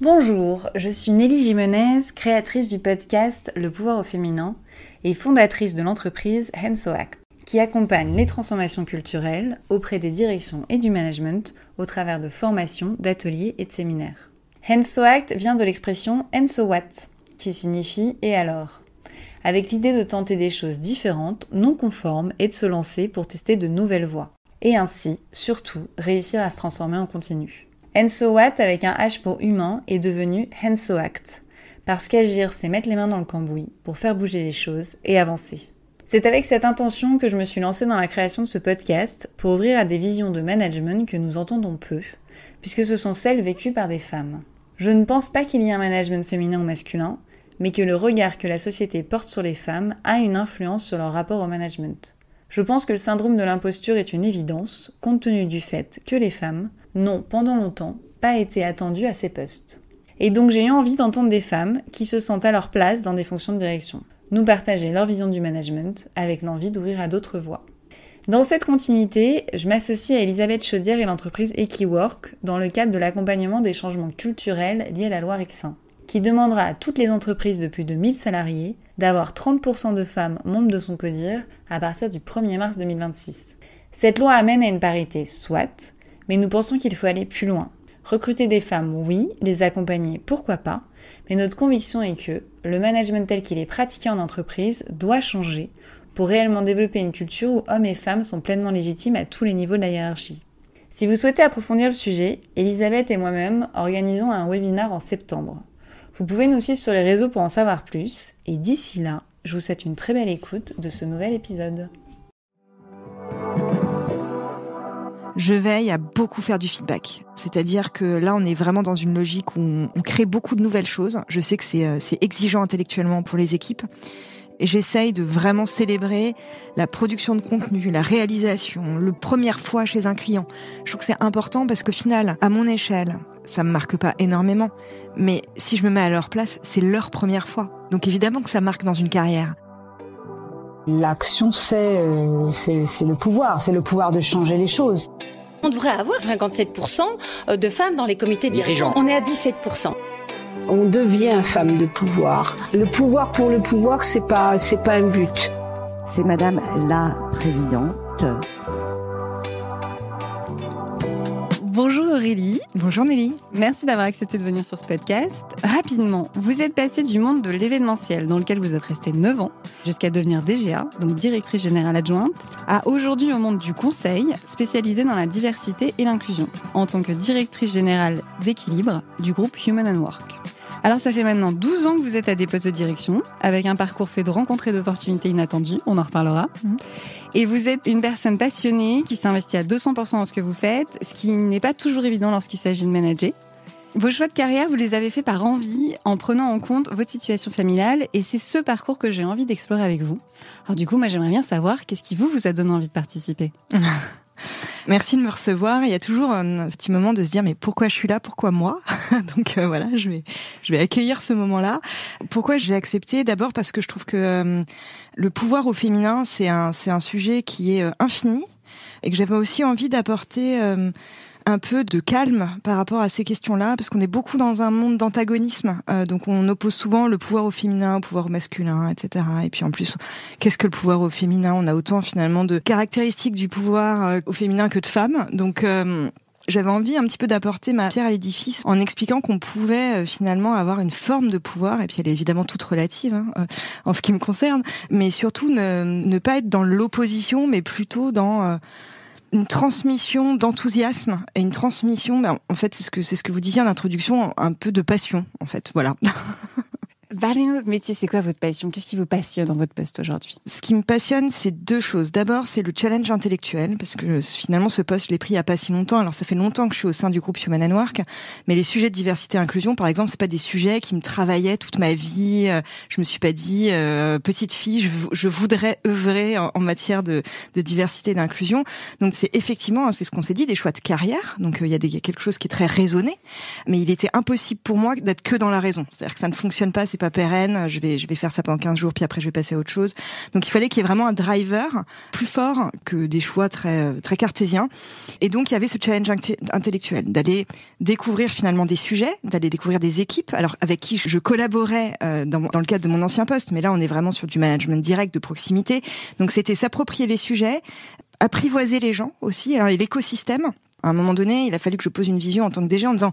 Bonjour, je suis Nelly Jimenez, créatrice du podcast Le pouvoir au féminin et fondatrice de l'entreprise HensoAct, qui accompagne les transformations culturelles auprès des directions et du management au travers de formations, d'ateliers et de séminaires. HensoAct vient de l'expression « And so what ?», qui signifie « et alors ?», avec l'idée de tenter des choses différentes, non conformes et de se lancer pour tester de nouvelles voies. Et ainsi, surtout, réussir à se transformer en continu. HensoWhat avec un H pour humain est devenu HensoAct, parce qu'agir c'est mettre les mains dans le cambouis pour faire bouger les choses et avancer. C'est avec cette intention que je me suis lancée dans la création de ce podcast pour ouvrir à des visions de management que nous entendons peu, puisque ce sont celles vécues par des femmes. Je ne pense pas qu'il y ait un management féminin ou masculin, mais que le regard que la société porte sur les femmes a une influence sur leur rapport au management. Je pense que le syndrome de l'imposture est une évidence, compte tenu du fait que les femmes n'ont, pendant longtemps, pas été attendues à ces postes. Et donc j'ai eu envie d'entendre des femmes qui se sentent à leur place dans des fonctions de direction, nous partager leur vision du management avec l'envie d'ouvrir à d'autres voies. Dans cette continuité, je m'associe à Elisabeth Chaudière et l'entreprise Equiwork dans le cadre de l'accompagnement des changements culturels liés à la loi Rexin, qui demandera à toutes les entreprises de plus de 1000 salariés d'avoir 30% de femmes membres de son CODIR à partir du 1er mars 2026. Cette loi amène à une parité, soit, mais nous pensons qu'il faut aller plus loin. Recruter des femmes, oui, les accompagner, pourquoi pas, mais notre conviction est que le management tel qu'il est pratiqué en entreprise doit changer pour réellement développer une culture où hommes et femmes sont pleinement légitimes à tous les niveaux de la hiérarchie. Si vous souhaitez approfondir le sujet, Elisabeth et moi-même organisons un webinaire en septembre. Vous pouvez nous suivre sur les réseaux pour en savoir plus, et d'ici là, je vous souhaite une très belle écoute de ce nouvel épisode. Je veille à beaucoup faire du feedback. C'est-à-dire que là, on est vraiment dans une logique où on crée beaucoup de nouvelles choses. Je sais que c'est exigeant intellectuellement pour les équipes. Et j'essaye de vraiment célébrer la production de contenu, la réalisation, le première fois chez un client. Je trouve que c'est important parce qu'au final, à mon échelle, ça me marque pas énormément. Mais si je me mets à leur place, c'est leur première fois. Donc évidemment que ça marque dans une carrière. L'action, c'est le pouvoir. C'est le pouvoir de changer les choses. On devrait avoir 57% de femmes dans les comités dirigeants. On est à 17%. On devient femme de pouvoir. Le pouvoir pour le pouvoir, c'est pas un but. C'est Madame la Présidente. Bonjour Aurélie. Bonjour Nelly. Merci d'avoir accepté de venir sur ce podcast. Rapidement, vous êtes passée du monde de l'événementiel, dans lequel vous êtes restée 9 ans, jusqu'à devenir DGA, donc directrice générale adjointe, à aujourd'hui au monde du conseil, spécialisée dans la diversité et l'inclusion, en tant que directrice générale d'équilibre du groupe Human & Work. Alors ça fait maintenant 12 ans que vous êtes à des postes de direction, avec un parcours fait de rencontres et d'opportunités inattendues, on en reparlera. Et vous êtes une personne passionnée qui s'investit à 200% dans ce que vous faites, ce qui n'est pas toujours évident lorsqu'il s'agit de manager. Vos choix de carrière, vous les avez faits par envie, en prenant en compte votre situation familiale, et c'est ce parcours que j'ai envie d'explorer avec vous. Alors du coup, moi j'aimerais bien savoir, qu'est-ce qui vous a donné envie de participer ? Merci de me recevoir. Il y a toujours ce petit moment de se dire mais pourquoi je suis là, pourquoi moi ? Donc voilà, je vais accueillir ce moment-là. Pourquoi j'ai accepté ? D'abord parce que je trouve que le pouvoir au féminin c'est un sujet qui est infini et que j'avais aussi envie d'apporter un peu de calme par rapport à ces questions-là, parce qu'on est beaucoup dans un monde d'antagonisme, donc on oppose souvent le pouvoir au féminin, au pouvoir au masculin, etc. Et puis en plus, qu'est-ce que le pouvoir au féminin ? On a autant finalement de caractéristiques du pouvoir au féminin que de femmes, donc j'avais envie un petit peu d'apporter ma pierre à l'édifice en expliquant qu'on pouvait finalement avoir une forme de pouvoir, et puis elle est évidemment toute relative en ce qui me concerne, mais surtout ne pas être dans l'opposition, mais plutôt dans une transmission d'enthousiasme et une transmission, en fait, c'est ce que vous disiez en introduction, un peu de passion, en fait, voilà. Parlez-nous de votre métier, c'est quoi votre passion ? Qu'est-ce qui vous passionne dans votre poste aujourd'hui ? Ce qui me passionne, c'est deux choses. D'abord, c'est le challenge intellectuel, parce que finalement, ce poste, je l'ai pris il y a pas si longtemps. Alors, ça fait longtemps que je suis au sein du groupe Human & Work, mais les sujets de diversité et inclusion, par exemple, c'est pas des sujets qui me travaillaient toute ma vie. Je me suis pas dit, petite fille, je voudrais œuvrer en matière de diversité et d'inclusion. Donc, c'est effectivement, c'est ce qu'on s'est dit, des choix de carrière. Donc, il y a quelque chose qui est très raisonné, mais il était impossible pour moi d'être que dans la raison. C'est-à-dire que ça ne fonctionne pas, c'est pas pérenne, je vais faire ça pendant 15 jours, puis après je vais passer à autre chose. Donc il fallait qu'il y ait vraiment un driver plus fort que des choix très cartésiens. Et donc il y avait ce challenge intellectuel d'aller découvrir finalement des sujets, d'aller découvrir des équipes, alors avec qui je collaborais dans le cadre de mon ancien poste, mais là on est vraiment sur du management direct, de proximité. Donc c'était s'approprier les sujets, apprivoiser les gens aussi, alors, et l'écosystème. À un moment donné, il a fallu que je pose une vision en tant que DG en disant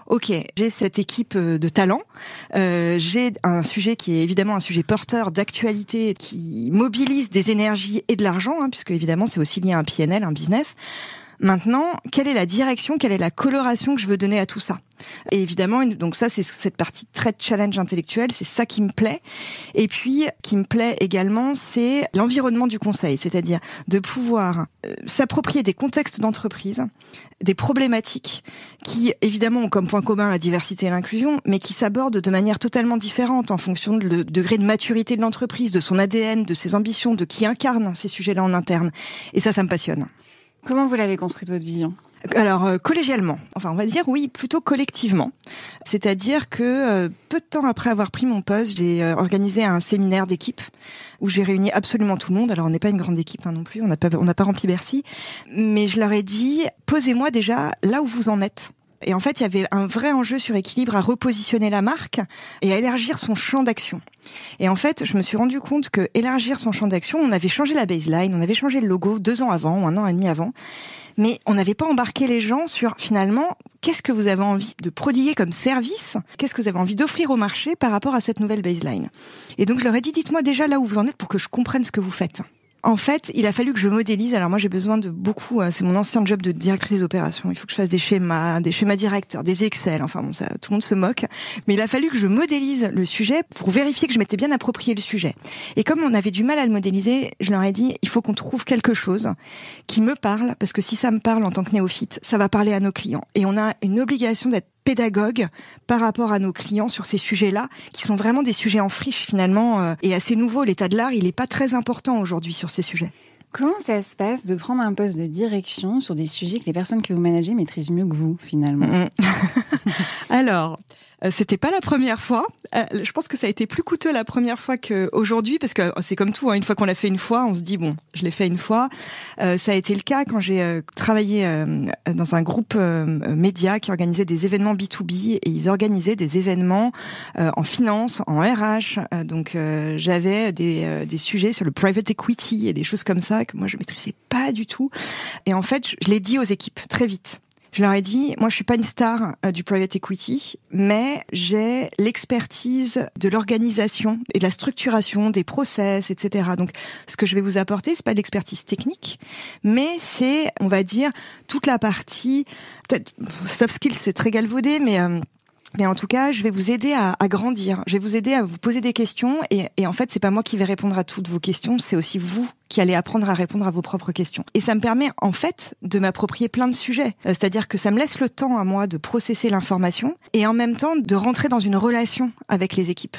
OK, j'ai cette équipe de talents, j'ai un sujet qui est évidemment un sujet porteur d'actualité qui mobilise des énergies et de l'argent, puisque évidemment c'est aussi lié à un PNL, un business. Maintenant, quelle est la direction, quelle est la coloration que je veux donner à tout ça ? Et évidemment, donc ça, c'est cette partie très challenge intellectuel, c'est ça qui me plaît. Et puis, qui me plaît également, c'est l'environnement du conseil, c'est-à-dire de pouvoir s'approprier des contextes d'entreprise, des problématiques qui, évidemment, ont comme point commun la diversité et l'inclusion, mais qui s'abordent de manière totalement différente en fonction du degré de maturité de l'entreprise, de son ADN, de ses ambitions, de qui incarne ces sujets-là en interne. Et ça me passionne. Comment vous l'avez construite, votre vision ? Alors, collégialement. Enfin, on va dire, oui, plutôt collectivement. C'est-à-dire que peu de temps après avoir pris mon poste, j'ai organisé un séminaire d'équipe où j'ai réuni absolument tout le monde. Alors, on n'est pas une grande équipe non plus, on n'a pas rempli Bercy. Mais je leur ai dit, posez-moi déjà là où vous en êtes. Et en fait, il y avait un vrai enjeu sur équilibre à repositionner la marque et à élargir son champ d'action. Et en fait, je me suis rendu compte que élargir son champ d'action, on avait changé la baseline, on avait changé le logo 2 ans avant ou 1 an et demi avant, mais on n'avait pas embarqué les gens sur finalement qu'est-ce que vous avez envie de prodiguer comme service, qu'est-ce que vous avez envie d'offrir au marché par rapport à cette nouvelle baseline. Et donc je leur ai dit, dites-moi déjà là où vous en êtes pour que je comprenne ce que vous faites. En fait, il a fallu que je modélise. Alors moi, j'ai besoin de beaucoup. C'est mon ancien job de directrice des opérations. Il faut que je fasse des schémas directeurs, des Excel. Enfin bon, ça, tout le monde se moque. Mais il a fallu que je modélise le sujet pour vérifier que je m'étais bien approprié le sujet. Et comme on avait du mal à le modéliser, je leur ai dit, il faut qu'on trouve quelque chose qui me parle, parce que si ça me parle en tant que néophyte, ça va parler à nos clients. Et on a une obligation d'être pédagogue par rapport à nos clients sur ces sujets-là, qui sont vraiment des sujets en friche finalement, et assez nouveaux. L'état de l'art, il n'est pas très important aujourd'hui sur ces sujets. Comment ça se passe de prendre un poste de direction sur des sujets que les personnes que vous managez maîtrisent mieux que vous, finalement ? Alors, c'était pas la première fois. Je pense que ça a été plus coûteux la première fois qu'aujourd'hui, parce que c'est comme tout, une fois qu'on l'a fait une fois, on se dit bon, je l'ai fait une fois. Ça a été le cas quand j'ai travaillé dans un groupe média qui organisait des événements B2B, et ils organisaient des événements en finance, en RH. Donc j'avais des sujets sur le private equity et des choses comme ça que moi je maîtrisais pas du tout. Et en fait, je l'ai dit aux équipes très vite. Je leur ai dit, moi je suis pas une star du private equity, mais j'ai l'expertise de l'organisation et de la structuration des process, etc. Donc ce que je vais vous apporter, c'est pas de l'expertise technique, mais c'est, on va dire, toute la partie, peut-être soft skills, c'est très galvaudé, mais en tout cas, je vais vous aider à grandir. Je vais vous aider à vous poser des questions, et en fait, c'est pas moi qui vais répondre à toutes vos questions, c'est aussi vous qui allez apprendre à répondre à vos propres questions. Et ça me permet, en fait, de m'approprier plein de sujets. C'est-à-dire que ça me laisse le temps à moi de processer l'information et en même temps de rentrer dans une relation avec les équipes.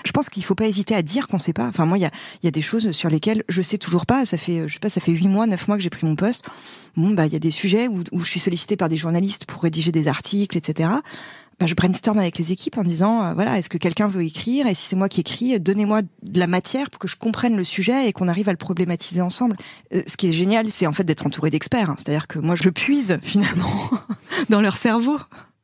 Je pense qu'il faut pas hésiter à dire qu'on sait pas. Enfin, moi, il y a des choses sur lesquelles je sais toujours pas. Ça fait 8 mois, 9 mois que j'ai pris mon poste. Bon, il y a des sujets où je suis sollicitée par des journalistes pour rédiger des articles, etc. Je brainstorm avec les équipes en disant, voilà, est-ce que quelqu'un veut écrire ? Et si c'est moi qui écris, donnez-moi de la matière pour que je comprenne le sujet et qu'on arrive à le problématiser ensemble. Ce qui est génial, c'est en fait d'être entouré d'experts. C'est-à-dire que moi, je puise finalement dans leur cerveau.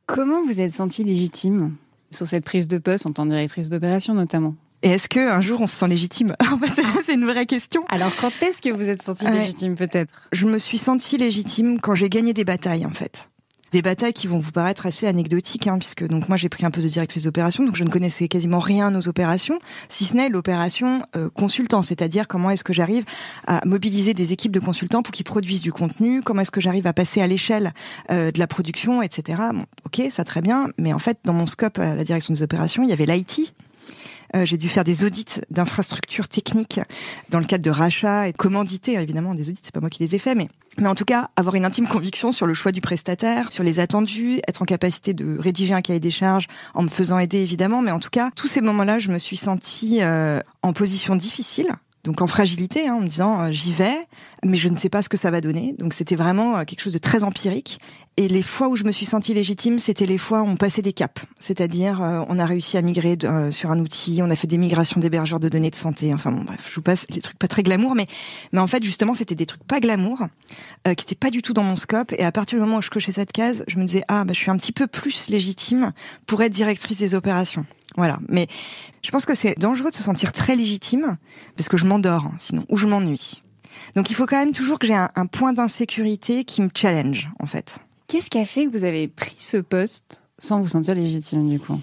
Comment vous êtes sentie légitime sur cette prise de poste en tant que directrice d'opération notamment ? Et est-ce qu'un jour on se sent légitime ? En fait, c'est une vraie question. Alors, quand est-ce que vous êtes sentie légitime, peut-être ? Je me suis sentie légitime quand j'ai gagné des batailles, en fait. Des batailles qui vont vous paraître assez anecdotiques, puisque donc moi j'ai pris un poste de directrice d'opération, donc je ne connaissais quasiment rien aux opérations, si ce n'est l'opération consultant, c'est-à-dire comment est-ce que j'arrive à mobiliser des équipes de consultants pour qu'ils produisent du contenu, comment est-ce que j'arrive à passer à l'échelle de la production, etc. Bon, ok, ça très bien, mais en fait dans mon scope à la direction des opérations, il y avait l'IT. J'ai dû faire des audits d'infrastructures techniques dans le cadre de rachats et commanditer, évidemment, des audits, c'est pas moi qui les ai faits, mais en tout cas, avoir une intime conviction sur le choix du prestataire, sur les attendus, être en capacité de rédiger un cahier des charges en me faisant aider, évidemment, mais en tout cas, tous ces moments-là, je me suis sentie en position difficile, donc en fragilité, en me disant j'y vais, mais je ne sais pas ce que ça va donner. Donc c'était vraiment quelque chose de très empirique. Et les fois où je me suis sentie légitime, c'était les fois où on passait des caps. C'est-à-dire, on a réussi à migrer sur un outil, on a fait des migrations d'hébergeurs de données de santé. Enfin bon, bref, je vous passe les trucs pas très glamour, mais en fait, justement, c'était des trucs pas glamour, qui étaient pas du tout dans mon scope. Et à partir du moment où je cochais cette case, je me disais je suis un petit peu plus légitime pour être directrice des opérations. Voilà. Mais je pense que c'est dangereux de se sentir très légitime, parce que je m'endors, sinon, ou je m'ennuie. Donc il faut quand même toujours que j'ai un point d'insécurité qui me challenge, en fait. Qu'est-ce qui a fait que vous avez pris ce poste sans vous sentir légitime, du coup ?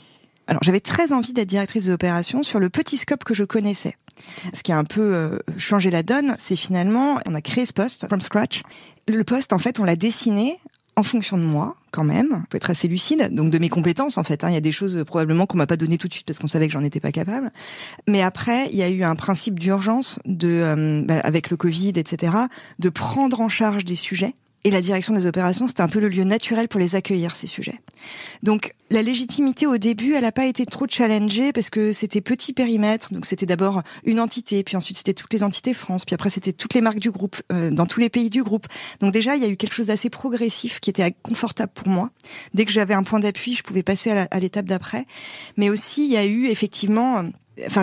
Alors, j'avais très envie d'être directrice des opérations sur le petit scope que je connaissais. Ce qui a un peu changé la donne, c'est finalement, on a créé ce poste from scratch. Le poste, en fait, on l'a dessiné en fonction de moi, quand même. Faut être assez lucide, donc de mes compétences, en fait. Il y a des choses probablement qu'on m'a pas données tout de suite parce qu'on savait que j'en étais pas capable. Mais après, il y a eu un principe d'urgence avec le Covid, etc., de prendre en charge des sujets. Et la direction des opérations, c'était un peu le lieu naturel pour les accueillir, ces sujets. Donc, la légitimité, au début, elle n'a pas été trop challengée parce que c'était petit périmètre. Donc, c'était d'abord une entité, puis ensuite, c'était toutes les entités France, puis après, c'était toutes les marques du groupe, dans tous les pays du groupe. Donc, déjà, il y a eu quelque chose d'assez progressif qui était confortable pour moi. Dès que j'avais un point d'appui, je pouvais passer à l'étape d'après. Mais aussi, il y a eu, effectivement...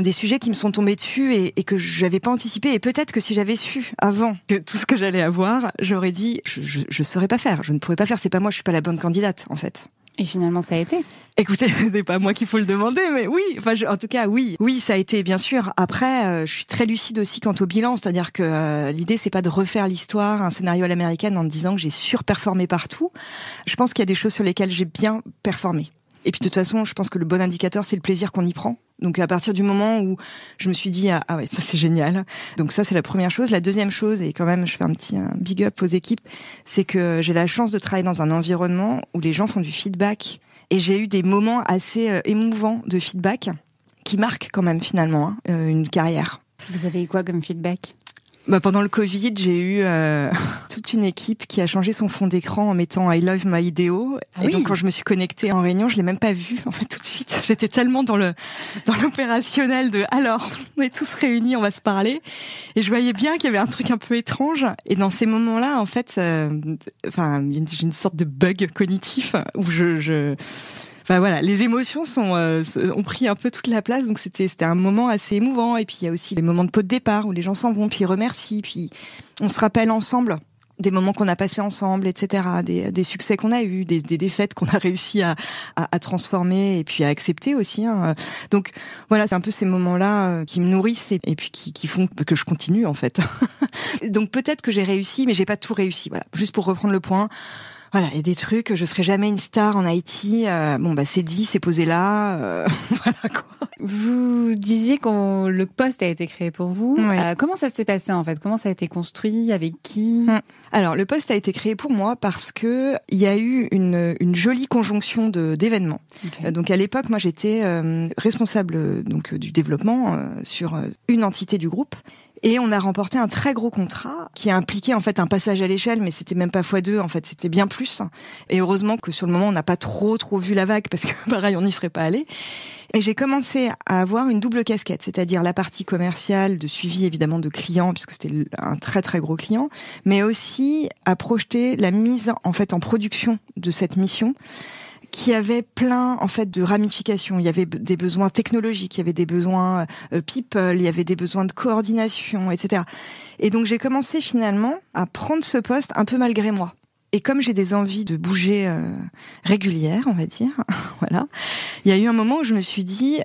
des sujets qui me sont tombés dessus et que j'avais pas anticipé. Et peut-être que si j'avais su avant que tout ce que j'allais avoir, j'aurais dit, je saurais pas faire. Je ne pourrais pas faire. C'est pas moi, je suis pas la bonne candidate, en fait. Et finalement, ça a été. Écoutez, c'est pas moi qu'il faut le demander, mais oui. En tout cas, oui, ça a été, bien sûr. Après, je suis très lucide aussi quant au bilan, c'est-à-dire que l'idée, c'est pas de refaire l'histoire, un scénario à l'américaine en me disant que j'ai surperformé partout. Je pense qu'il y a des choses sur lesquelles j'ai bien performé. Et puis de toute façon, je pense que le bon indicateur, c'est le plaisir qu'on y prend. Donc à partir du moment où je me suis dit ah ouais, ça c'est génial. Donc ça c'est la première chose. La deuxième chose, et quand même je fais un big up aux équipes, c'est que j'ai la chance de travailler dans un environnement où les gens font du feedback. Et j'ai eu des moments assez émouvants de feedback qui marquent quand même finalement une carrière. Vous avez eu quoi comme feedback ? Pendant le Covid, j'ai eu toute une équipe qui a changé son fond d'écran en mettant I love my idéo. Et donc quand je me suis connectée en réunion, je l'ai même pas vu en fait tout de suite. J'étais tellement dans l'opérationnel de alors on est tous réunis, on va se parler. Et je voyais bien qu'il y avait un truc un peu étrange. Et dans ces moments-là, en fait, j'ai une sorte de bug cognitif où Enfin voilà, les émotions ont pris un peu toute la place, donc c'était un moment assez émouvant. Et puis il y a aussi les moments de pot de départ où les gens s'en vont, puis ils remercient, puis on se rappelle ensemble des moments qu'on a passés ensemble, etc., des succès qu'on a eus, des défaites qu'on a réussi à transformer et puis à accepter aussi. Donc voilà, c'est un peu ces moments-là qui me nourrissent et puis qui font que je continue en fait. Donc peut-être que j'ai réussi, mais j'ai pas tout réussi. Voilà, juste pour reprendre le point. Voilà, il y a des trucs, je serai jamais une star en IT. C'est dit, c'est posé là. Voilà quoi. Vous disiez que le poste a été créé pour vous. Ouais. Comment ça s'est passé en fait ? Comment ça a été construit ? Avec qui ? Alors, le poste a été créé pour moi parce que il y a eu une jolie conjonction d'événements. Okay. Donc à l'époque, moi j'étais responsable du développement sur une entité du groupe. Et on a remporté un très gros contrat qui a impliqué en fait un passage à l'échelle, mais c'était même pas x2, en fait, c'était bien plus. Et heureusement que sur le moment, on n'a pas trop vu la vague parce que pareil, on n'y serait pas allé. Et j'ai commencé à avoir une double casquette, c'est-à-dire la partie commerciale de suivi évidemment de clients, puisque c'était un très très gros client, mais aussi à projeter la mise en fait en production de cette mission, qui avait plein en fait de ramifications. Il y avait des besoins technologiques, il y avait des besoins people, il y avait des besoins de coordination, etc. Et donc j'ai commencé finalement à prendre ce poste un peu malgré moi. Et comme j'ai des envies de bouger régulières, on va dire, voilà, il y a eu un moment où je me suis dit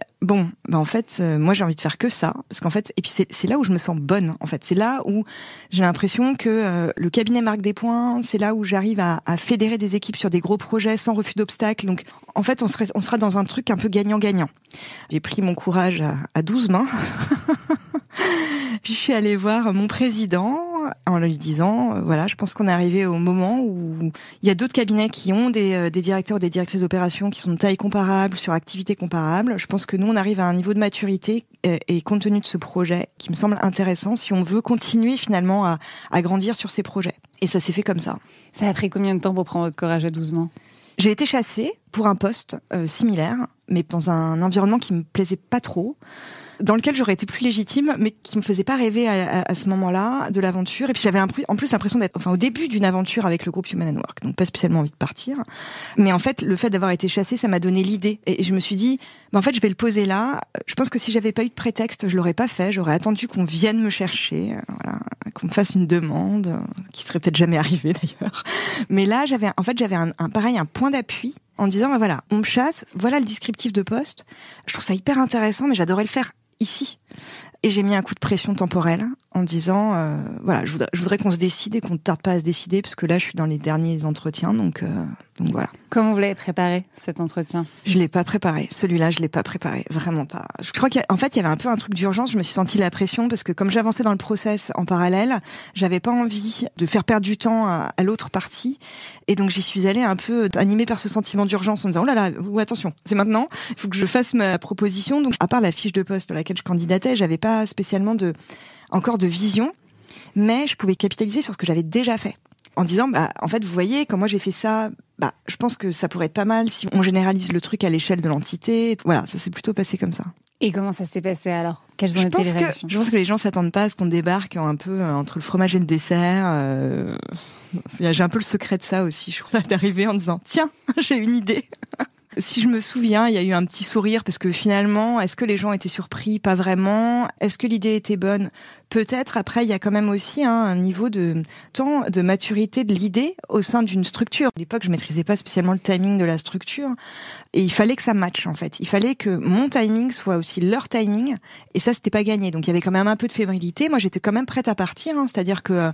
en fait, moi j'ai envie de faire que ça, parce qu'en fait, et puis c'est là où je me sens bonne. En fait, c'est là où j'ai l'impression que le cabinet marque des points. C'est là où j'arrive à fédérer des équipes sur des gros projets sans refus d'obstacles. Donc, en fait, on sera dans un truc un peu gagnant-gagnant. J'ai pris mon courage à 12 mains. Puis je suis allée voir mon président en lui disant, voilà, je pense qu'on est arrivé au moment où il y a d'autres cabinets qui ont des directeurs ou des directrices d'opérations qui sont de taille comparable, sur activités comparables. Je pense que nous, on arrive à un niveau de maturité et compte tenu de ce projet qui me semble intéressant si on veut continuer finalement à grandir sur ces projets. Et ça s'est fait comme ça. Ça a pris combien de temps pour prendre votre courage à 12 mains ? J'ai été chassée pour un poste similaire, mais dans un environnement qui me plaisait pas trop. dans lequel j'aurais été plus légitime, mais qui me faisait pas rêver à ce moment-là de l'aventure. Et puis j'avais en plus l'impression d'être, au début d'une aventure avec le groupe Human & Work, donc pas spécialement envie de partir. Mais en fait, le fait d'avoir été chassée, ça m'a donné l'idée. Et je me suis dit, en fait, je vais le poser là. Je pense que si j'avais pas eu de prétexte, je l'aurais pas fait. J'aurais attendu qu'on vienne me chercher, qu'on me fasse une demande, qui serait peut-être jamais arrivée d'ailleurs. Mais là, j'avais un point d'appui en disant, voilà, on me chasse, voilà le descriptif de poste. Je trouve ça hyper intéressant, mais j'adorais le faire ici. Et j'ai mis un coup de pression temporelle en disant, je voudrais qu'on se décide et qu'on ne tarde pas à se décider, parce que là, je suis dans les derniers entretiens, donc voilà. Comment vous l'avez préparé, cet entretien ? Je l'ai pas préparé. Celui-là, je l'ai pas préparé. Vraiment pas. Je crois qu'en fait, il y avait un peu un truc d'urgence. Je me suis sentie la pression parce que comme j'avançais dans le process en parallèle, j'avais pas envie de faire perdre du temps à l'autre partie. Et donc, j'y suis allée un peu animée par ce sentiment d'urgence en me disant, oh là là, attention, c'est maintenant. Il faut que je fasse ma proposition. Donc, à part la fiche de poste dans laquelle je candidatais, j'avais pas spécialement encore de vision. Mais je pouvais capitaliser sur ce que j'avais déjà fait. En disant, en fait, vous voyez, quand moi j'ai fait ça, je pense que ça pourrait être pas mal si on généralise le truc à l'échelle de l'entité. Voilà, ça s'est plutôt passé comme ça. Et comment ça s'est passé alors ? Quelles ont été les réactions ? Je pense que les gens s'attendent pas à ce qu'on débarque un peu entre le fromage et le dessert. J'ai un peu le secret de ça aussi, je crois, d'arriver en disant, tiens, j'ai une idée. Si je me souviens, il y a eu un petit sourire parce que finalement, est-ce que les gens étaient surpris ? Pas vraiment. Est-ce que l'idée était bonne ? Peut-être. Après, il y a quand même aussi un niveau de maturité de l'idée au sein d'une structure. À l'époque, je maîtrisais pas spécialement le timing de la structure et il fallait que ça matche en fait. Il fallait que mon timing soit aussi leur timing et ça, c'était pas gagné. Donc, il y avait quand même un peu de fébrilité. Moi, j'étais quand même prête à partir. C'est-à-dire que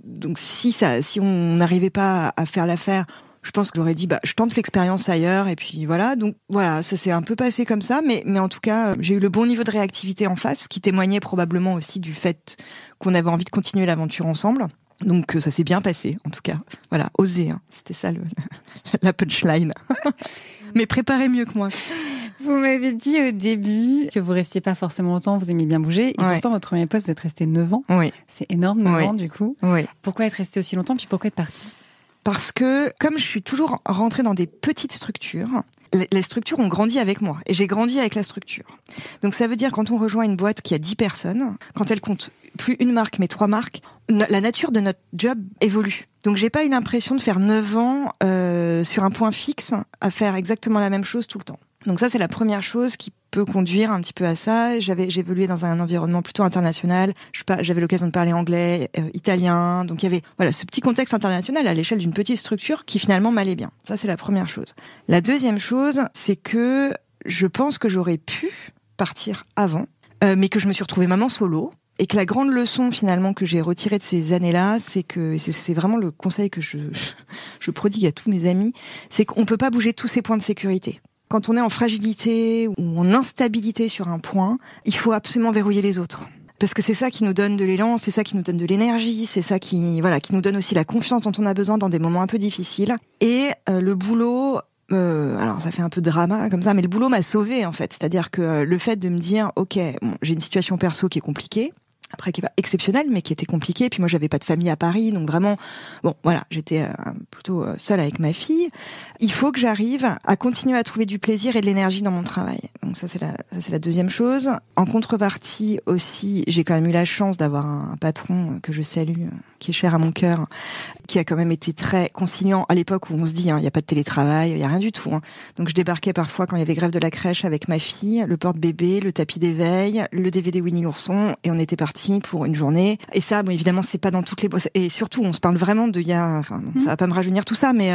donc si on n'arrivait pas à faire l'affaire, je pense que j'aurais dit, je tente l'expérience ailleurs, et puis voilà. Donc voilà, ça s'est un peu passé comme ça, mais en tout cas, j'ai eu le bon niveau de réactivité en face, qui témoignait probablement aussi du fait qu'on avait envie de continuer l'aventure ensemble. Donc ça s'est bien passé, en tout cas. Voilà, oser, hein. C'était ça la punchline. Mais préparez mieux que moi. Vous m'avez dit au début que vous restiez pas forcément longtemps, vous aimiez bien bouger, et pourtant votre premier poste, vous êtes resté 9 ans. Oui. C'est énorme, 9 ans du coup. Oui. Pourquoi être resté aussi longtemps, puis pourquoi être parti ? Parce que, comme je suis toujours rentrée dans des petites structures, les structures ont grandi avec moi. Et j'ai grandi avec la structure. Donc ça veut dire, quand on rejoint une boîte qui a 10 personnes, quand elle compte plus une marque, mais 3 marques, la nature de notre job évolue. Donc j'ai pas eu l'impression de faire 9 ans sur un point fixe, à faire exactement la même chose tout le temps. Donc ça, c'est la première chose qui peut conduire un petit peu à ça. J'ai évolué dans un environnement plutôt international. J'avais l'occasion de parler anglais, italien. Donc il y avait ce petit contexte international à l'échelle d'une petite structure qui finalement m'allait bien. Ça, c'est la première chose. La deuxième chose, c'est que je pense que j'aurais pu partir avant, mais que je me suis retrouvée maman solo. Et que la grande leçon finalement que j'ai retirée de ces années-là, c'est que c'est vraiment le conseil que je prodigue à tous mes amis, c'est qu'on peut pas bouger tous ces points de sécurité. Quand on est en fragilité ou en instabilité sur un point, il faut absolument verrouiller les autres. Parce que c'est ça qui nous donne de l'élan, c'est ça qui nous donne de l'énergie, c'est ça qui nous donne aussi la confiance dont on a besoin dans des moments un peu difficiles. Et le boulot, alors ça fait un peu de drama comme ça, mais le boulot m'a sauvée en fait. C'est-à-dire que le fait de me dire, ok, j'ai une situation perso qui est compliquée, après qui est pas exceptionnelle, mais qui était compliquée. Puis moi, j'avais pas de famille à Paris, donc vraiment, j'étais plutôt seule avec ma fille. Il faut que j'arrive à continuer à trouver du plaisir et de l'énergie dans mon travail. Donc ça, c'est la deuxième chose. En contrepartie aussi, j'ai quand même eu la chance d'avoir un patron que je salue, qui est cher à mon cœur, qui a quand même été très conciliant à l'époque où on se dit, il y a pas de télétravail, il y a rien du tout. Donc je débarquais parfois quand il y avait grève de la crèche avec ma fille, le porte-bébé, le tapis d'éveil, le DVD Winnie l'ourson, et on était partis pour une journée. Et ça, évidemment, c'est pas dans toutes les boîtes. Et surtout, on se parle vraiment ça va pas me rajeunir tout ça, mais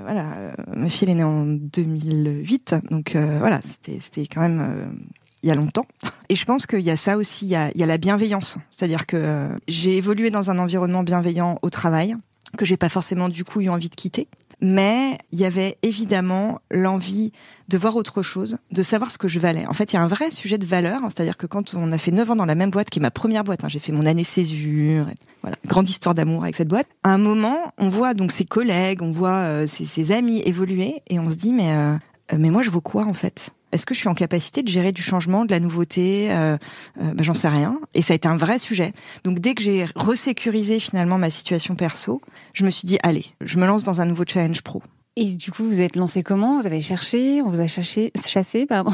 voilà, ma fille elle est née en 2008, donc voilà, c'était quand même il y a longtemps. Et je pense qu'il y a ça aussi, il y a la bienveillance. C'est-à-dire que j'ai évolué dans un environnement bienveillant au travail, que j'ai pas forcément du coup eu envie de quitter. Mais il y avait évidemment l'envie de voir autre chose, de savoir ce que je valais. En fait, il y a un vrai sujet de valeur, c'est-à-dire que quand on a fait 9 ans dans la même boîte, qui est ma première boîte, j'ai fait mon année césure, voilà, grande histoire d'amour avec cette boîte. À un moment, on voit donc ses collègues, on voit ses amis évoluer, et on se dit mais moi je vaux quoi en fait ? Est-ce que je suis en capacité de gérer du changement, de la nouveauté ? J'en sais rien. Et ça a été un vrai sujet. Donc dès que j'ai resécurisé finalement ma situation perso, je me suis dit allez, je me lance dans un nouveau challenge pro. Et du coup, vous êtes lancé comment ? Vous avez cherché ? On vous a chassé, pardon.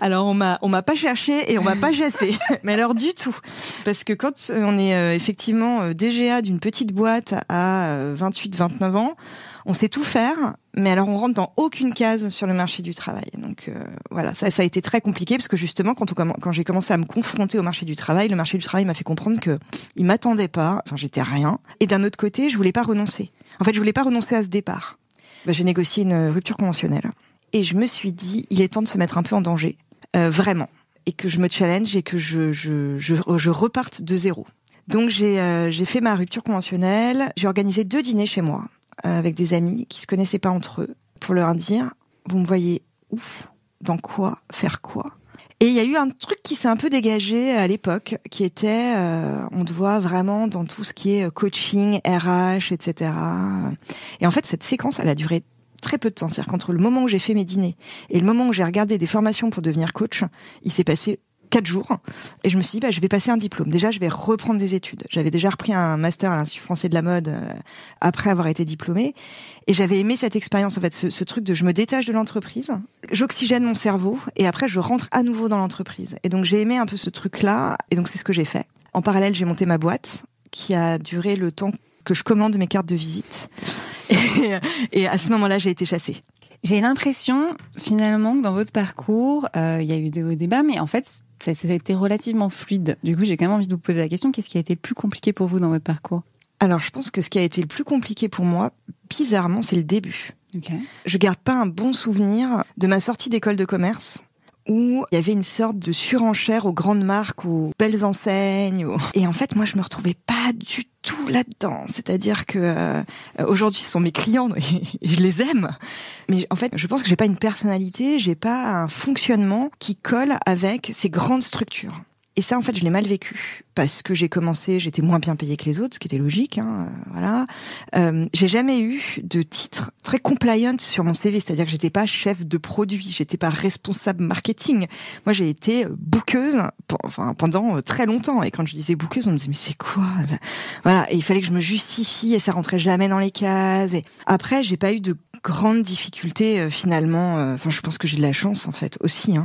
Alors on m'a pas cherché et on m'a pas chassé. Mais alors du tout. Parce que quand on est effectivement DGA d'une petite boîte à 28-29 ans, on sait tout faire, mais alors on rentre dans aucune case sur le marché du travail. Donc voilà, ça a été très compliqué parce que justement quand j'ai commencé à me confronter au marché du travail, le marché du travail m'a fait comprendre que il m'attendait pas, enfin j'étais rien. Et d'un autre côté, je voulais pas renoncer. En fait, je voulais pas renoncer à ce départ. J'ai négocié une rupture conventionnelle et je me suis dit il est temps de se mettre un peu en danger, vraiment, et que je me challenge et que je reparte de zéro. Donc j'ai fait ma rupture conventionnelle, j'ai organisé 2 dîners chez moi avec des amis qui se connaissaient pas entre eux pour leur dire vous me voyez où, dans quoi, faire quoi. Et il y a eu un truc qui s'est un peu dégagé à l'époque, qui était, on te voit vraiment dans tout ce qui est coaching, RH, etc. Et en fait, cette séquence, elle a duré très peu de temps. C'est-à-dire qu'entre le moment où j'ai fait mes dîners et le moment où j'ai regardé des formations pour devenir coach, il s'est passé 4 jours. Et je me suis dit, je vais passer un diplôme. Déjà, je vais reprendre des études. J'avais déjà repris un master à l'Institut français de la mode après avoir été diplômée. Et j'avais aimé cette expérience, en fait, ce truc de je me détache de l'entreprise, j'oxygène mon cerveau et après je rentre à nouveau dans l'entreprise. Et donc j'ai aimé un peu ce truc-là et donc c'est ce que j'ai fait. En parallèle, j'ai monté ma boîte qui a duré le temps que je commande mes cartes de visite. Et à ce moment-là, j'ai été chassée. J'ai l'impression, finalement, que dans votre parcours, il y a eu des hauts et des bas, mais en fait, ça a été relativement fluide. Du coup, j'ai quand même envie de vous poser la question, qu'est-ce qui a été le plus compliqué pour vous dans votre parcours ? Alors, je pense que ce qui a été le plus compliqué pour moi, bizarrement, c'est le début. Okay. Je garde pas un bon souvenir de ma sortie d'école de commerce où il y avait une sorte de surenchère aux grandes marques, aux belles enseignes. Et en fait, moi, je me retrouvais pas du tout là-dedans. C'est-à-dire que aujourd'hui, ce sont mes clients et je les aime. Mais en fait, je pense que j'ai pas une personnalité, j'ai pas un fonctionnement qui colle avec ces grandes structures. Et ça, en fait, je l'ai mal vécu parce que j'ai commencé, j'étais moins bien payée que les autres, ce qui était logique, voilà. J'ai jamais eu de titre très compliant sur mon CV, c'est-à-dire que j'étais pas chef de produit, j'étais pas responsable marketing. Moi, j'ai été bookeuse, pendant très longtemps. Et quand je disais bookeuse, on me disait mais c'est quoi ? Voilà. Et il fallait que je me justifie et ça rentrait jamais dans les cases. Et après, j'ai pas eu de grandes difficultés finalement. Enfin, je pense que j'ai de la chance en fait aussi.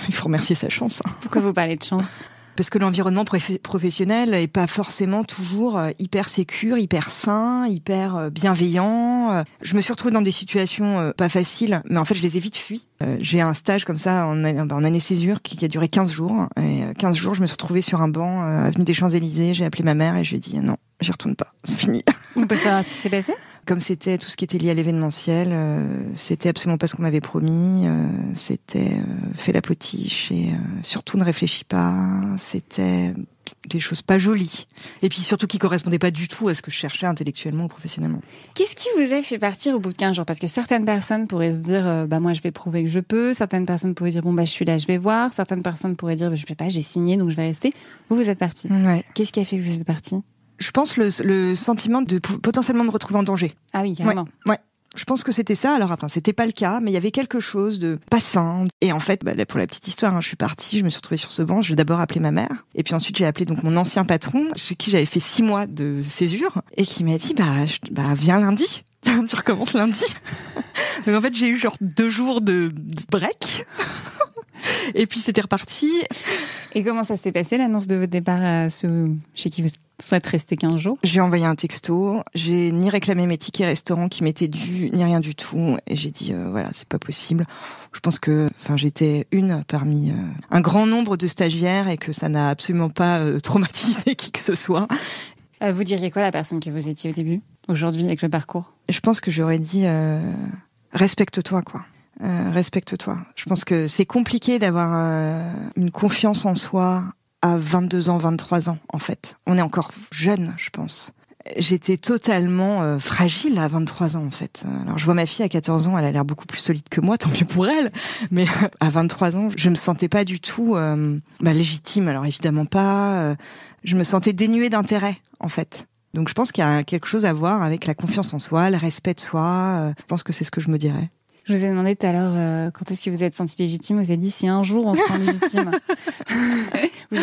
Il faut remercier sa chance. Pourquoi vous parlez de chance ? Parce que l'environnement professionnel est pas forcément toujours hyper sécure, hyper sain, hyper bienveillant. Je me suis retrouvée dans des situations pas faciles, mais en fait, je les ai vite fuies. J'ai un stage comme ça en année césure qui a duré 15 jours. Et 15 jours, je me suis retrouvée sur un banc avenue des Champs-Élysées. J'ai appelé ma mère et je lui ai dit non, j'y retourne pas, c'est fini. On peut savoir ce qui s'est passé ? Comme c'était tout ce qui était lié à l'événementiel, c'était absolument pas ce qu'on m'avait promis. C'était fais la potiche et surtout ne réfléchis pas. C'était des choses pas jolies. Et puis surtout qui correspondaient pas du tout à ce que je cherchais intellectuellement ou professionnellement. Qu'est-ce qui vous a fait partir au bout de 15 jours ? Parce que certaines personnes pourraient se dire moi je vais prouver que je peux. Certaines personnes pourraient dire je suis là, je vais voir. Certaines personnes pourraient dire je peux pas, j'ai signé donc je vais rester. Vous êtes parti. Ouais. Qu'est-ce qui a fait que vous êtes parti ? Je pense le sentiment de potentiellement me retrouver en danger. Ah oui, carrément. Ouais. Je pense que c'était ça. Alors après, c'était pas le cas, mais il y avait quelque chose de pas sain. Et en fait, pour la petite histoire, je suis partie, je me suis retrouvée sur ce banc. J'ai d'abord appelé ma mère, et puis ensuite j'ai appelé donc mon ancien patron, chez qui j'avais fait 6 mois de césure, et qui m'a dit viens lundi. Tu recommences lundi. Donc en fait, j'ai eu genre 2 jours de break. Et puis c'était reparti. Et comment ça s'est passé, l'annonce de votre départ chez qui vous êtes resté 15 jours ? J'ai envoyé un texto, j'ai ni réclamé mes tickets restaurants qui m'étaient dus, ni rien du tout. Et j'ai dit, c'est pas possible. Je pense que j'étais une parmi un grand nombre de stagiaires et que ça n'a absolument pas traumatisé qui que ce soit. Vous diriez quoi à la personne que vous étiez au début, aujourd'hui, avec le parcours ? Je pense que j'aurais dit, respecte-toi, quoi. Respecte-toi. Je pense que c'est compliqué d'avoir une confiance en soi à 22 ans, 23 ans, en fait. On est encore jeune, je pense. J'étais totalement fragile à 23 ans, en fait. Alors, je vois ma fille à 14 ans, elle a l'air beaucoup plus solide que moi, tant mieux pour elle. Mais à 23 ans, je me sentais pas du tout légitime. Alors, évidemment pas. Je me sentais dénuée d'intérêt, en fait. Donc, je pense qu'il y a quelque chose à voir avec la confiance en soi, le respect de soi. Je pense que c'est ce que je me dirais. Je vous ai demandé tout à l'heure quand est-ce que vous êtes senti légitime. Vous avez dit si un jour on se sent légitime. Vous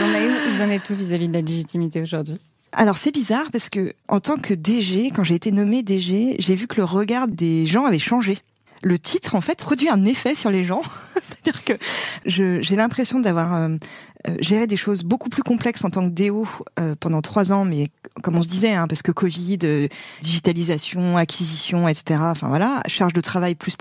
en êtes où vis-à-vis de la légitimité aujourd'hui ? Alors c'est bizarre parce que en tant que DG, quand j'ai été nommée DG, j'ai vu que le regard des gens avait changé. Le titre, en fait, produit un effet sur les gens. C'est-à-dire que j'ai l'impression d'avoir géré des choses beaucoup plus complexes en tant que DO pendant 3 ans, mais comme on se disait, parce que Covid, digitalisation, acquisition, etc. Enfin voilà, charge de travail plus.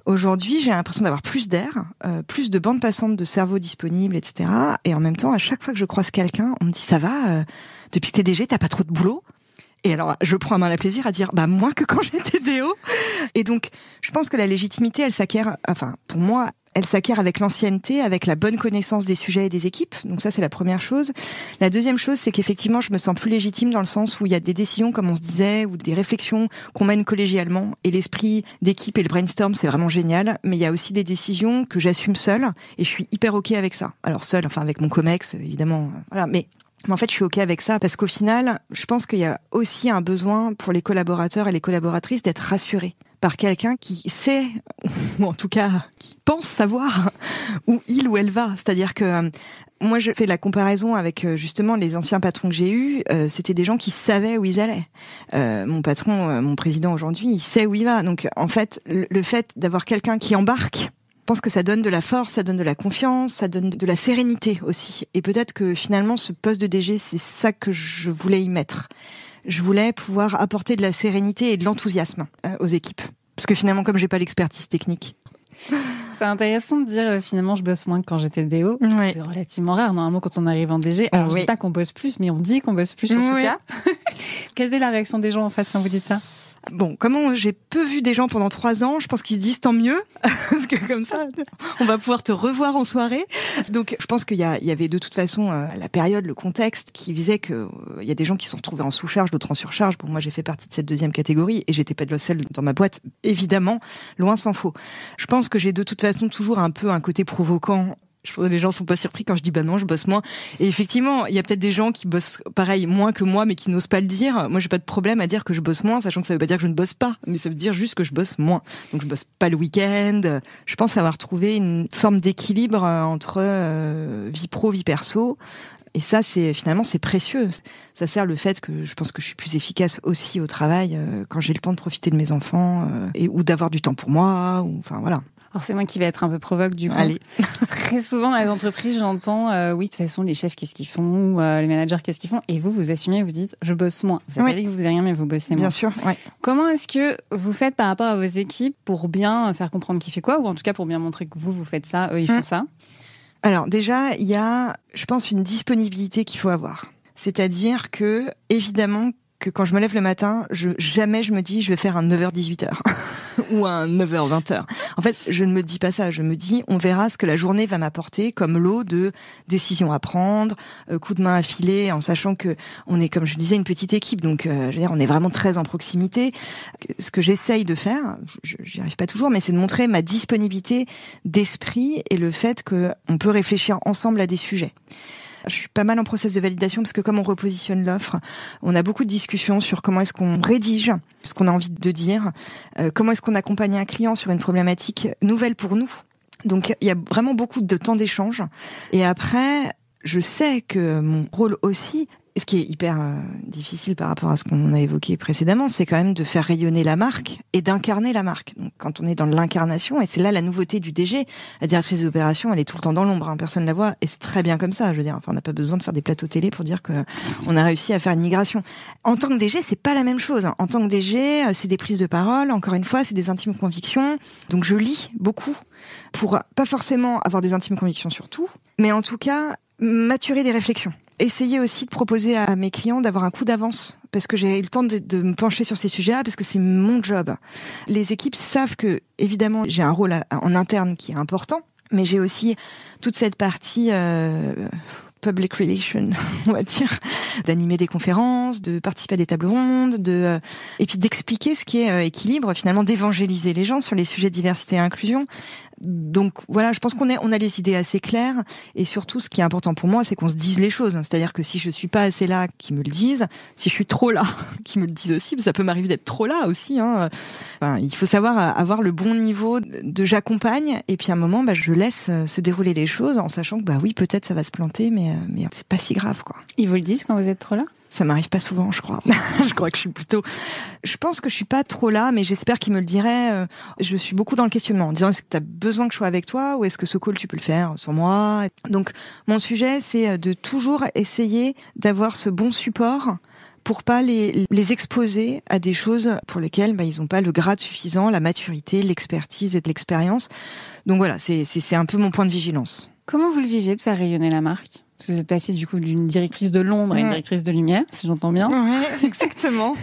Aujourd'hui, j'ai l'impression d'avoir plus d'air, plus de bande passante de cerveau disponible, etc. Et en même temps, à chaque fois que je croise quelqu'un, on me dit « ça va, depuis que t'es DG, t'as pas trop de boulot ?» Et alors, je prends un malin plaisir à dire, moins que quand j'étais DO. Et donc, je pense que la légitimité, elle s'acquiert, pour moi, elle s'acquiert avec l'ancienneté, avec la bonne connaissance des sujets et des équipes. Donc ça, c'est la première chose. La deuxième chose, c'est qu'effectivement, je me sens plus légitime dans le sens où il y a des décisions, comme on se disait, ou des réflexions qu'on mène collégialement. Et l'esprit d'équipe et le brainstorm, c'est vraiment génial. Mais il y a aussi des décisions que j'assume seule. Et je suis hyper OK avec ça. Alors seule, avec mon comex, évidemment. Voilà, mais en fait, je suis OK avec ça parce qu'au final, je pense qu'il y a aussi un besoin pour les collaborateurs et les collaboratrices d'être rassurés par quelqu'un qui sait, ou en tout cas qui pense savoir où il ou elle va. C'est-à-dire que moi, je fais la comparaison avec justement les anciens patrons que j'ai eus. C'était des gens qui savaient où ils allaient. Mon patron, mon président aujourd'hui, il sait où il va. Donc en fait, le fait d'avoir quelqu'un qui embarque, je pense que ça donne de la force, ça donne de la confiance, ça donne de la sérénité aussi. Et peut-être que finalement, ce poste de DG, c'est ça que je voulais y mettre. Je voulais pouvoir apporter de la sérénité et de l'enthousiasme aux équipes. Parce que finalement, comme j'ai pas l'expertise technique. C'est intéressant de dire finalement je bosse moins que quand j'étais DO. Ouais. C'est relativement rare. Normalement, quand on arrive en DG, alors je dis pas qu'on bosse plus, mais on dit qu'on bosse plus en tout cas. Quelle est la réaction des gens en face quand vous dites ça ? Bon, comme j'ai peu vu des gens pendant 3 ans, je pense qu'ils se disent tant mieux, parce que comme ça, on va pouvoir te revoir en soirée. Donc, je pense qu'il y avait de toute façon la période, le contexte qui visait que il y a des gens qui sont retrouvés en sous-charge, d'autres en surcharge. Bon, moi, j'ai fait partie de cette deuxième catégorie et j'étais pas de seule dans ma boîte, évidemment, loin s'en faut. Je pense que j'ai de toute façon toujours un peu un côté provoquant. Je pense que les gens sont pas surpris quand je dis non, je bosse moins. Et effectivement, il y a peut-être des gens qui bossent pareil moins que moi, mais qui n'osent pas le dire. Moi, j'ai pas de problème à dire que je bosse moins, sachant que ça veut pas dire que je ne bosse pas, mais ça veut dire juste que je bosse moins. Donc, je bosse pas le week-end. Je pense avoir trouvé une forme d'équilibre entre vie pro, vie perso. Et ça, c'est précieux. Ça sert le fait que je pense que je suis plus efficace aussi au travail quand j'ai le temps de profiter de mes enfants ou d'avoir du temps pour moi. Voilà. Alors c'est moi qui vais être un peu provoque du coup. Allez. Très souvent dans les entreprises, j'entends oui, de toute façon, les chefs, qu'est-ce qu'ils font, les managers, qu'est-ce qu'ils font, et vous assumez, vous dites, je bosse moins. Vous avez pas dit que vous faisiez rien, mais vous bossez moins. Bien sûr, ouais. Comment est-ce que vous faites par rapport à vos équipes pour bien faire comprendre qui fait quoi, ou en tout cas pour bien montrer que vous faites ça, eux, ils font ça? Alors déjà, il y a, je pense, une disponibilité qu'il faut avoir. C'est-à-dire que, évidemment, que quand je me lève le matin, jamais je me dis je vais faire un 9h-18h ou un 9h-20h. En fait, je ne me dis pas ça. Je me dis on verra ce que la journée va m'apporter comme lot de décisions à prendre, coups de main à filer, en sachant que on est, comme je disais, une petite équipe. Donc, je veux dire, on est vraiment très en proximité. Ce que j'essaye de faire, j'y arrive pas toujours, mais c'est de montrer ma disponibilité d'esprit et le fait que on peut réfléchir ensemble à des sujets. Je suis pas mal en process de validation parce que comme on repositionne l'offre, on a beaucoup de discussions sur comment est-ce qu'on rédige ce qu'on a envie de dire, comment est-ce qu'on accompagne un client sur une problématique nouvelle pour nous. Donc il y a vraiment beaucoup de temps d'échange. Et après, je sais que mon rôle aussi, ce qui est hyper difficile par rapport à ce qu'on a évoqué précédemment, c'est quand même de faire rayonner la marque et d'incarner la marque. Donc, quand on est dans l'incarnation, et c'est là la nouveauté du DG, la directrice des opérations, elle est tout le temps dans l'ombre, personne ne la voit, et c'est très bien comme ça. Je veux dire, on n'a pas besoin de faire des plateaux télé pour dire que on a réussi à faire une migration. En tant que DG, c'est pas la même chose. En tant que DG, c'est des prises de parole. Encore une fois, c'est des intimes convictions. Donc, je lis beaucoup pour pas forcément avoir des intimes convictions sur tout, mais en tout cas maturer des réflexions. Essayer aussi de proposer à mes clients d'avoir un coup d'avance parce que j'ai eu le temps de me pencher sur ces sujets-là parce que c'est mon job. Les équipes savent que, évidemment, j'ai un rôle en interne qui est important, mais j'ai aussi toute cette partie public relation, on va dire, d'animer des conférences, de participer à des tables rondes, et puis d'expliquer ce qui est équilibre, finalement, d'évangéliser les gens sur les sujets de diversité et inclusion. Donc voilà, je pense qu'on a les idées assez claires et surtout ce qui est important pour moi, c'est qu'on se dise les choses. C'est-à-dire que si je suis pas assez là, qu'ils me le disent. Si je suis trop là, qu'ils me le disent aussi. Ça peut m'arriver d'être trop là aussi. Enfin, il faut savoir avoir le bon niveau de j'accompagne et puis à un moment, je laisse se dérouler les choses en sachant que oui, peut-être ça va se planter, mais c'est pas si grave, quoi. Ils vous le disent quand vous êtes trop là ? Ça m'arrive pas souvent, je crois. Je crois que je pense que je suis pas trop là, mais j'espère qu'il me le dirait. Je suis beaucoup dans le questionnement, en disant est-ce que tu as besoin que je sois avec toi ou est-ce que ce call tu peux le faire sans moi? Donc mon sujet, c'est de toujours essayer d'avoir ce bon support pour pas les exposer à des choses pour lesquelles ils ont pas le grade suffisant, la maturité, l'expertise et de l'expérience. Donc voilà, c'est un peu mon point de vigilance. Comment vous le vivez de faire rayonner la marque? Parce que vous êtes passée du coup d'une directrice de l'ombre à une directrice de lumière, si j'entends bien. Ouais, exactement.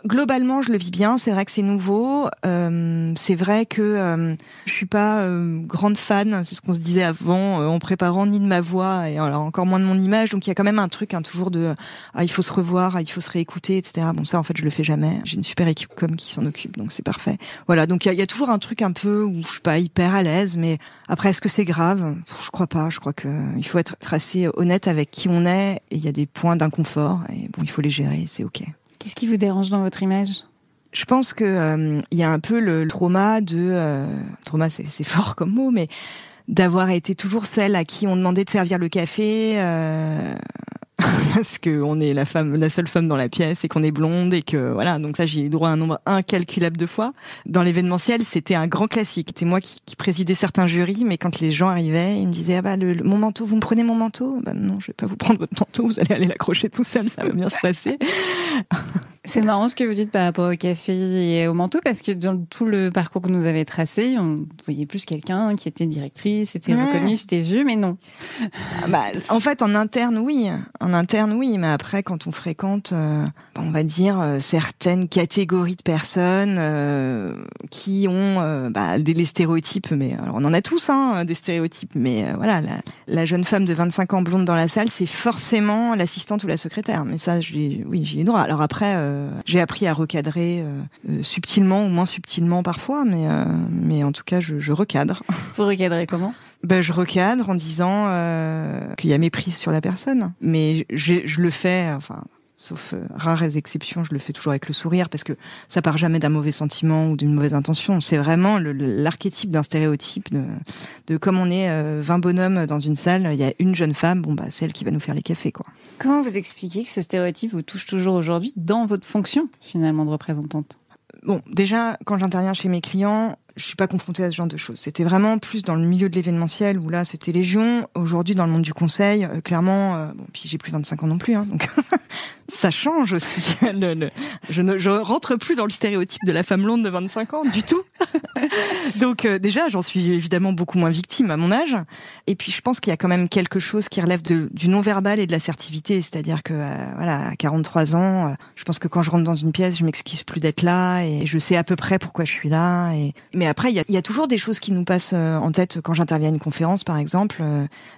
Globalement, je le vis bien. C'est vrai que c'est nouveau. C'est vrai que je suis pas grande fan. C'est ce qu'on se disait avant en préparant, ni de ma voix et alors encore moins de mon image. Donc il y a quand même un truc toujours de il faut se revoir, il faut se réécouter, etc. Bon, ça en fait je le fais jamais. J'ai une super équipe qui s'en occupe, donc c'est parfait. Voilà. Donc il y a toujours un truc un peu où je suis pas hyper à l'aise, mais après est-ce que c'est grave? Je crois pas. Je crois que il faut être assez honnête avec qui on est. Et il y a des points d'inconfort et bon, il faut les gérer. C'est ok. Qu'est-ce qui vous dérange dans votre image? Je pense que il y a un peu le trauma trauma c'est fort comme mot, mais d'avoir été toujours celle à qui on demandait de servir le café parce que on est la seule femme dans la pièce et qu'on est blonde et que voilà. Donc ça, j'ai eu droit à un nombre incalculable de fois. Dans l'événementiel, c'était un grand classique. C'était moi qui présidais certains jurys, mais quand les gens arrivaient, ils me disaient mon manteau, vous me prenez mon manteau? Non, je vais pas vous prendre votre manteau. Vous allez aller l'accrocher tout seul, ça va bien se passer. C'est marrant ce que vous dites par rapport au café et au manteau, parce que dans tout le parcours que nous avez tracé, on voyait plus quelqu'un qui était directrice, était reconnue, c'était vu, mais non. En fait, en interne, oui, mais après, quand on fréquente, on va dire certaines catégories de personnes qui ont les stéréotypes, mais alors on en a tous, des stéréotypes, mais voilà, la jeune femme de 25 ans blonde dans la salle, c'est forcément l'assistante ou la secrétaire, mais ça, j'y ai eu droit. Alors après, j'ai appris à recadrer subtilement ou moins subtilement parfois, mais en tout cas, je recadre. Vous recadrez comment? Je recadre en disant qu'il y a méprise sur la personne, mais je le fais, sauf rares exceptions, je le fais toujours avec le sourire parce que ça part jamais d'un mauvais sentiment ou d'une mauvaise intention. C'est vraiment l'archétype d'un stéréotype de comme on est 20 bonhommes dans une salle, il y a une jeune femme, celle qui va nous faire les cafés, quoi. Comment vous expliquez que ce stéréotype vous touche toujours aujourd'hui dans votre fonction finalement de représentante? Bon, déjà, quand j'interviens chez mes clients, je suis pas confrontée à ce genre de choses. C'était vraiment plus dans le milieu de l'événementiel où là, c'était légion. Aujourd'hui, dans le monde du conseil, clairement, puis j'ai plus 25 ans non plus, donc ça change aussi. Je rentre plus dans le stéréotype de la femme blonde de 25 ans du tout. Donc déjà, j'en suis évidemment beaucoup moins victime à mon âge. Et puis, je pense qu'il y a quand même quelque chose qui relève du non-verbal et de l'assertivité. C'est-à-dire que, à 43 ans, je pense que quand je rentre dans une pièce, je m'excuse plus d'être là et je sais à peu près pourquoi je suis là. Mais après, il y a toujours des choses qui nous passent en tête quand j'interviens à une conférence, par exemple.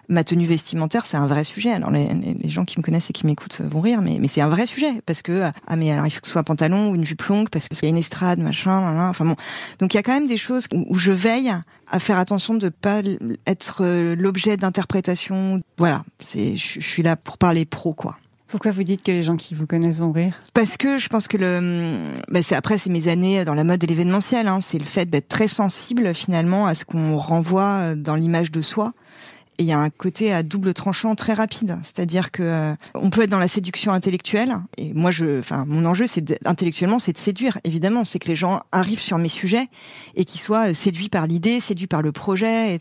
Ma tenue vestimentaire, c'est un vrai sujet. Alors, les gens qui me connaissent et qui m'écoutent vont rire, mais c'est un vrai sujet parce que mais alors il faut que ce soit un pantalon ou une jupe longue parce qu'il y a une estrade, machin. Enfin bon, donc il y a quand même des choses où je veille à faire attention de pas être l'objet d'interprétation. Voilà, je suis là pour parler pro, quoi. Pourquoi vous dites que les gens qui vous connaissent vont rire? Parce que je pense que c'est mes années dans la mode de l'événementiel. C'est le fait d'être très sensible finalement à ce qu'on renvoie dans l'image de soi. Et il y a un côté à double tranchant très rapide. C'est-à-dire que on peut être dans la séduction intellectuelle. Et moi, mon enjeu, intellectuellement, c'est de séduire. Évidemment, c'est que les gens arrivent sur mes sujets et qu'ils soient séduits par l'idée, séduits par le projet.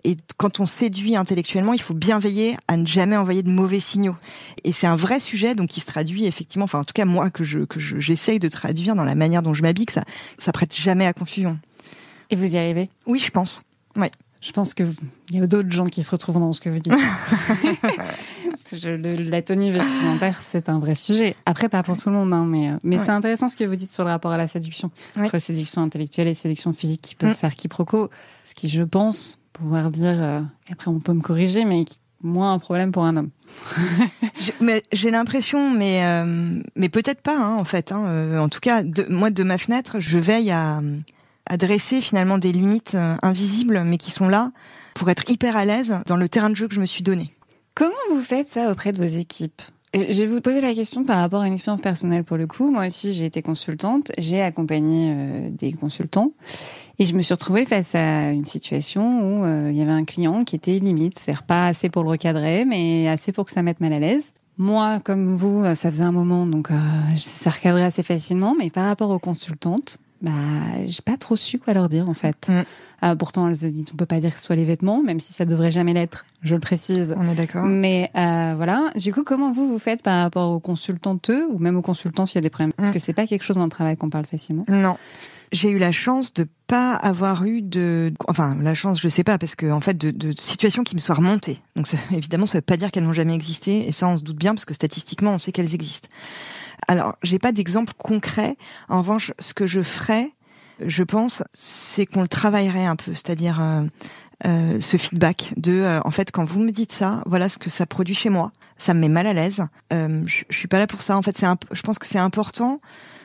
Et quand on séduit intellectuellement, il faut bien veiller à ne jamais envoyer de mauvais signaux. Et c'est un vrai sujet, donc qui se traduit effectivement, en tout cas moi que j'essaye de traduire dans la manière dont je m'habille, que ça prête jamais à confusion. Et vous y arrivez? Oui, je pense. Ouais. Je pense qu'il y a d'autres gens qui se retrouvent dans ce que vous dites. La tenue vestimentaire, c'est un vrai sujet. Après, pas pour tout le monde, mais ouais. C'est intéressant ce que vous dites sur le rapport à la séduction. Ouais. Entre séduction intellectuelle et séduction physique qui peuvent faire quiproquo. Ce qui, je pense, pouvoir dire, et après on peut me corriger, mais moins un problème pour un homme. J'ai l'impression, mais peut-être pas, en fait. En tout cas, moi, de ma fenêtre, je veille à dresser finalement des limites invisibles, mais qui sont là pour être hyper à l'aise dans le terrain de jeu que je me suis donné. Comment vous faites ça auprès de vos équipes? Je vais vous poser la question par rapport à une expérience personnelle pour le coup. Moi aussi, j'ai été consultante, j'ai accompagné des consultants et je me suis retrouvée face à une situation où il y avait un client qui était limite, c'est-à-dire pas assez pour le recadrer, mais assez pour que ça mette mal à l'aise. Moi, comme vous, ça faisait un moment, donc ça recadrait assez facilement. Mais par rapport aux consultantes, j'ai pas trop su quoi leur dire en fait. Pourtant, elles se disent, on peut pas dire que ce soit les vêtements, même si ça devrait jamais l'être. Je le précise. On est d'accord. Mais voilà. Du coup, comment vous faites par rapport aux consultantes ou même aux consultants s'il y a des problèmes? Parce que c'est pas quelque chose dans le travail qu'on parle facilement. Non. J'ai eu la chance de pas avoir eu la chance, je sais pas, parce que en fait, de situations qui me soient remontées. Donc évidemment, ça veut pas dire qu'elles n'ont jamais existé, et ça, on se doute bien, parce que statistiquement, on sait qu'elles existent. Alors, j'ai pas d'exemple concret. En revanche, ce que je ferais, je pense, c'est qu'on le travaillerait un peu, c'est-à-dire ce feedback de, en fait, quand vous me dites ça, voilà ce que ça produit chez moi, ça me met mal à l'aise. Je suis pas là pour ça. En fait, je pense que c'est important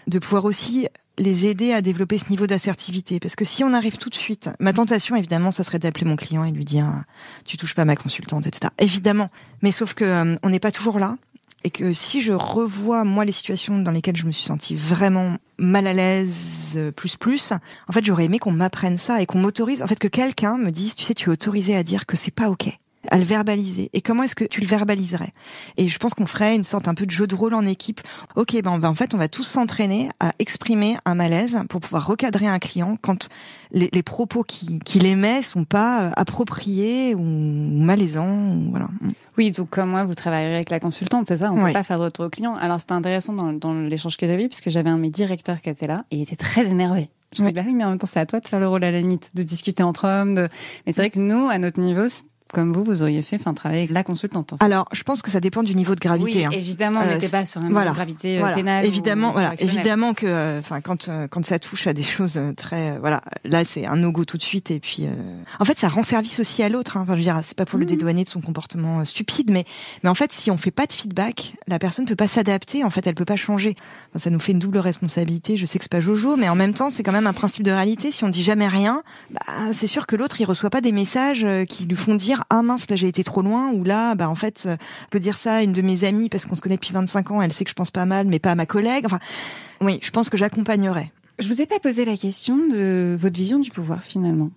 de pouvoir aussi les aider à développer ce niveau d'assertivité. Parce que si on arrive tout de suite, ma tentation, évidemment, ça serait d'appeler mon client et lui dire tu touches pas à ma consultante, etc. Évidemment. Mais sauf que on n'est pas toujours là. Et que si je revois, moi, les situations dans lesquelles je me suis sentie vraiment mal à l'aise, en fait, j'aurais aimé qu'on m'apprenne ça et qu'on m'autorise, en fait, que quelqu'un me dise, tu sais, tu es autorisé à dire que c'est pas OK, à le verbaliser. Et comment est-ce que tu le verbaliserais? Et je pense qu'on ferait une sorte un peu de jeu de rôle en équipe. OK, on va tous s'entraîner à exprimer un malaise pour pouvoir recadrer un client quand les propos qu'il émet sont pas appropriés ou malaisants, ou voilà. Oui, donc comme moi, vous travaillerez avec la consultante, c'est ça? On peut pas faire de retour au client. Alors c'était intéressant dans l'échange que j'avais eu, puisque j'avais un de mes directeurs qui était là et il était très énervé. Je dis, oui, mais en même temps, c'est à toi de faire le rôle à la limite, de discuter entre hommes. Mais c'est vrai que nous, à notre niveau, comme vous auriez fait, travailler avec la consultante. En fait. Alors, je pense que ça dépend du niveau de gravité. Oui, évidemment, on n'était pas sur un niveau de gravité pénale. Évidemment que, quand ça touche à des choses très, là, c'est un no-go tout de suite. Et puis, en fait, ça rend service aussi à l'autre. Enfin, je veux dire, c'est pas pour le dédouaner de son comportement stupide, mais en fait, si on fait pas de feedback, la personne peut pas s'adapter. En fait, elle peut pas changer. Enfin, ça nous fait une double responsabilité. Je sais que c'est pas Jojo, mais en même temps, c'est quand même un principe de réalité. Si on dit jamais rien, c'est sûr que l'autre, il reçoit pas des messages qui lui font dire ah mince, là j'ai été trop loin, ou là en fait je peux dire ça à une de mes amies parce qu'on se connaît depuis 25 ans, elle sait que je pense pas mal mais pas à ma collègue. Enfin oui, je pense que j'accompagnerais. Je vous ai pas posé la question de votre vision du pouvoir finalement.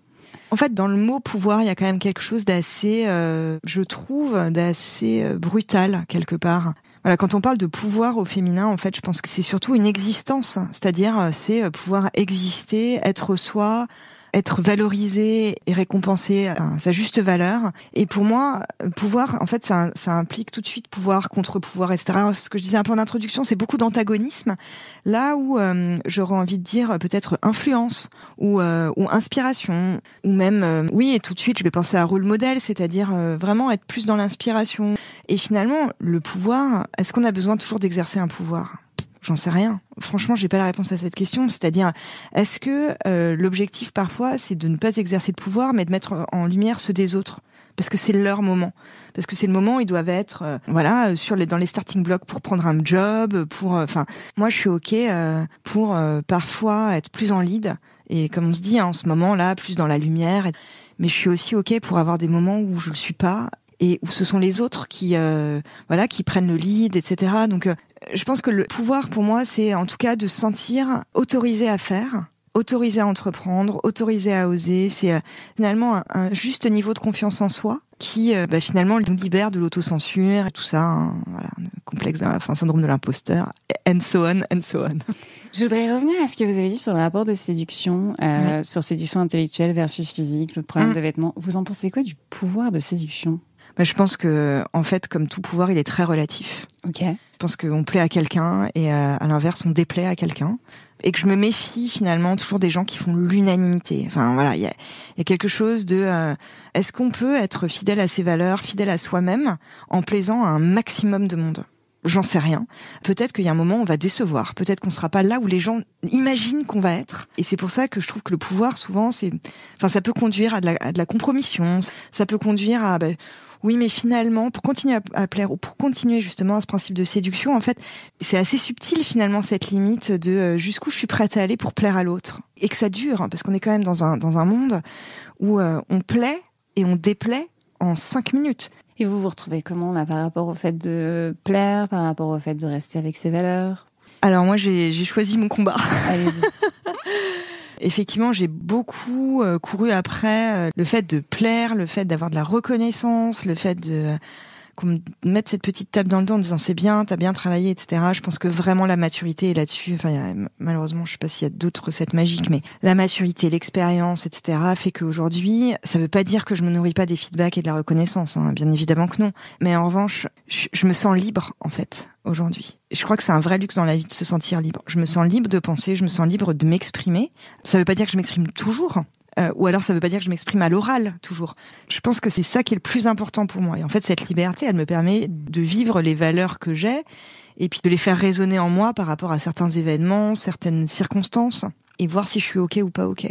En fait, dans le mot pouvoir, il y a quand même quelque chose d'assez je trouve d'assez brutal quelque part. Voilà, quand on parle de pouvoir au féminin, en fait, je pense que c'est surtout une existence, c'est-à-dire c'est pouvoir exister, être soi, être valorisé et récompensé à sa juste valeur. Et pour moi, pouvoir, en fait, ça implique tout de suite pouvoir, contre-pouvoir, etc. Alors, ce que je disais un peu en introduction, c'est beaucoup d'antagonisme. Là où j'aurais envie de dire peut-être influence ou inspiration, ou même, et tout de suite, je vais penser à rôle modèle, c'est-à-dire vraiment être plus dans l'inspiration. Et finalement, le pouvoir, est-ce qu'on a besoin toujours d'exercer un pouvoir ? J'en sais rien. Franchement, j'ai pas la réponse à cette question. C'est-à-dire, est-ce que l'objectif parfois, c'est de ne pas exercer de pouvoir, mais de mettre en lumière ceux des autres, parce que c'est leur moment, parce que c'est le moment où ils doivent être, dans les starting blocks pour prendre un job, moi je suis ok pour parfois être plus en lead et comme on se dit en ce moment-là, plus dans la lumière. Mais je suis aussi ok pour avoir des moments où je le suis pas et où ce sont les autres qui prennent le lead, etc. Donc je pense que le pouvoir, pour moi, c'est en tout cas de se sentir autorisé à faire, autorisé à entreprendre, autorisé à oser. C'est finalement un juste niveau de confiance en soi qui, finalement, nous libère de l'autocensure et tout ça, complexe, syndrome de l'imposteur, and so on, and so on. Je voudrais revenir à ce que vous avez dit sur le rapport de séduction, sur séduction intellectuelle versus physique, le problème de vêtements. Vous en pensez quoi du pouvoir de séduction ? Je pense que, en fait, comme tout pouvoir, il est très relatif. Ok. Je pense qu'on plaît à quelqu'un et à l'inverse, on déplaît à quelqu'un. Et que je me méfie finalement toujours des gens qui font l'unanimité. Enfin voilà, il y a quelque chose de est-ce qu'on peut être fidèle à ses valeurs, fidèle à soi-même, en plaisant à un maximum de monde ? J'en sais rien. Peut-être qu'il y a un moment où on va décevoir. Peut-être qu'on sera pas là où les gens imaginent qu'on va être. Et c'est pour ça que je trouve que le pouvoir, souvent, ça peut conduire à de la compromission. Ça peut conduire à oui, mais finalement, pour continuer à plaire ou pour continuer justement à ce principe de séduction, en fait, c'est assez subtil finalement cette limite de jusqu'où je suis prête à aller pour plaire à l'autre. Et que ça dure, parce qu'on est quand même dans un monde où on plaît et on déplaît en 5 minutes. Et vous vous retrouvez comment là, par rapport au fait de plaire, par rapport au fait de rester avec ses valeurs ? Alors moi, j'ai choisi mon combat. Allez-y. Effectivement, j'ai beaucoup couru après le fait de plaire, le fait d'avoir de la reconnaissance, le fait de qu'on me mette cette petite tape dans le dos en disant c'est bien, t'as bien travaillé, etc. Je pense que vraiment la maturité est là-dessus. Enfin, malheureusement, je sais pas s'il y a d'autres recettes magiques, mais la maturité, l'expérience, etc. fait qu'aujourd'hui, ça veut pas dire que je me nourris pas des feedbacks et de la reconnaissance, hein, bien évidemment que non. Mais en revanche, je me sens libre, en fait, aujourd'hui. Je crois que c'est un vrai luxe dans la vie de se sentir libre. Je me sens libre de penser, je me sens libre de m'exprimer. Ça veut pas dire que je m'exprime toujours. Ou alors ça veut pas dire que je m'exprime à l'oral toujours. Je pense que c'est ça qui est le plus important pour moi. Et en fait, cette liberté, elle me permet de vivre les valeurs que j'ai et puis de les faire résonner en moi par rapport à certains événements, certaines circonstances et voir si je suis OK ou pas OK.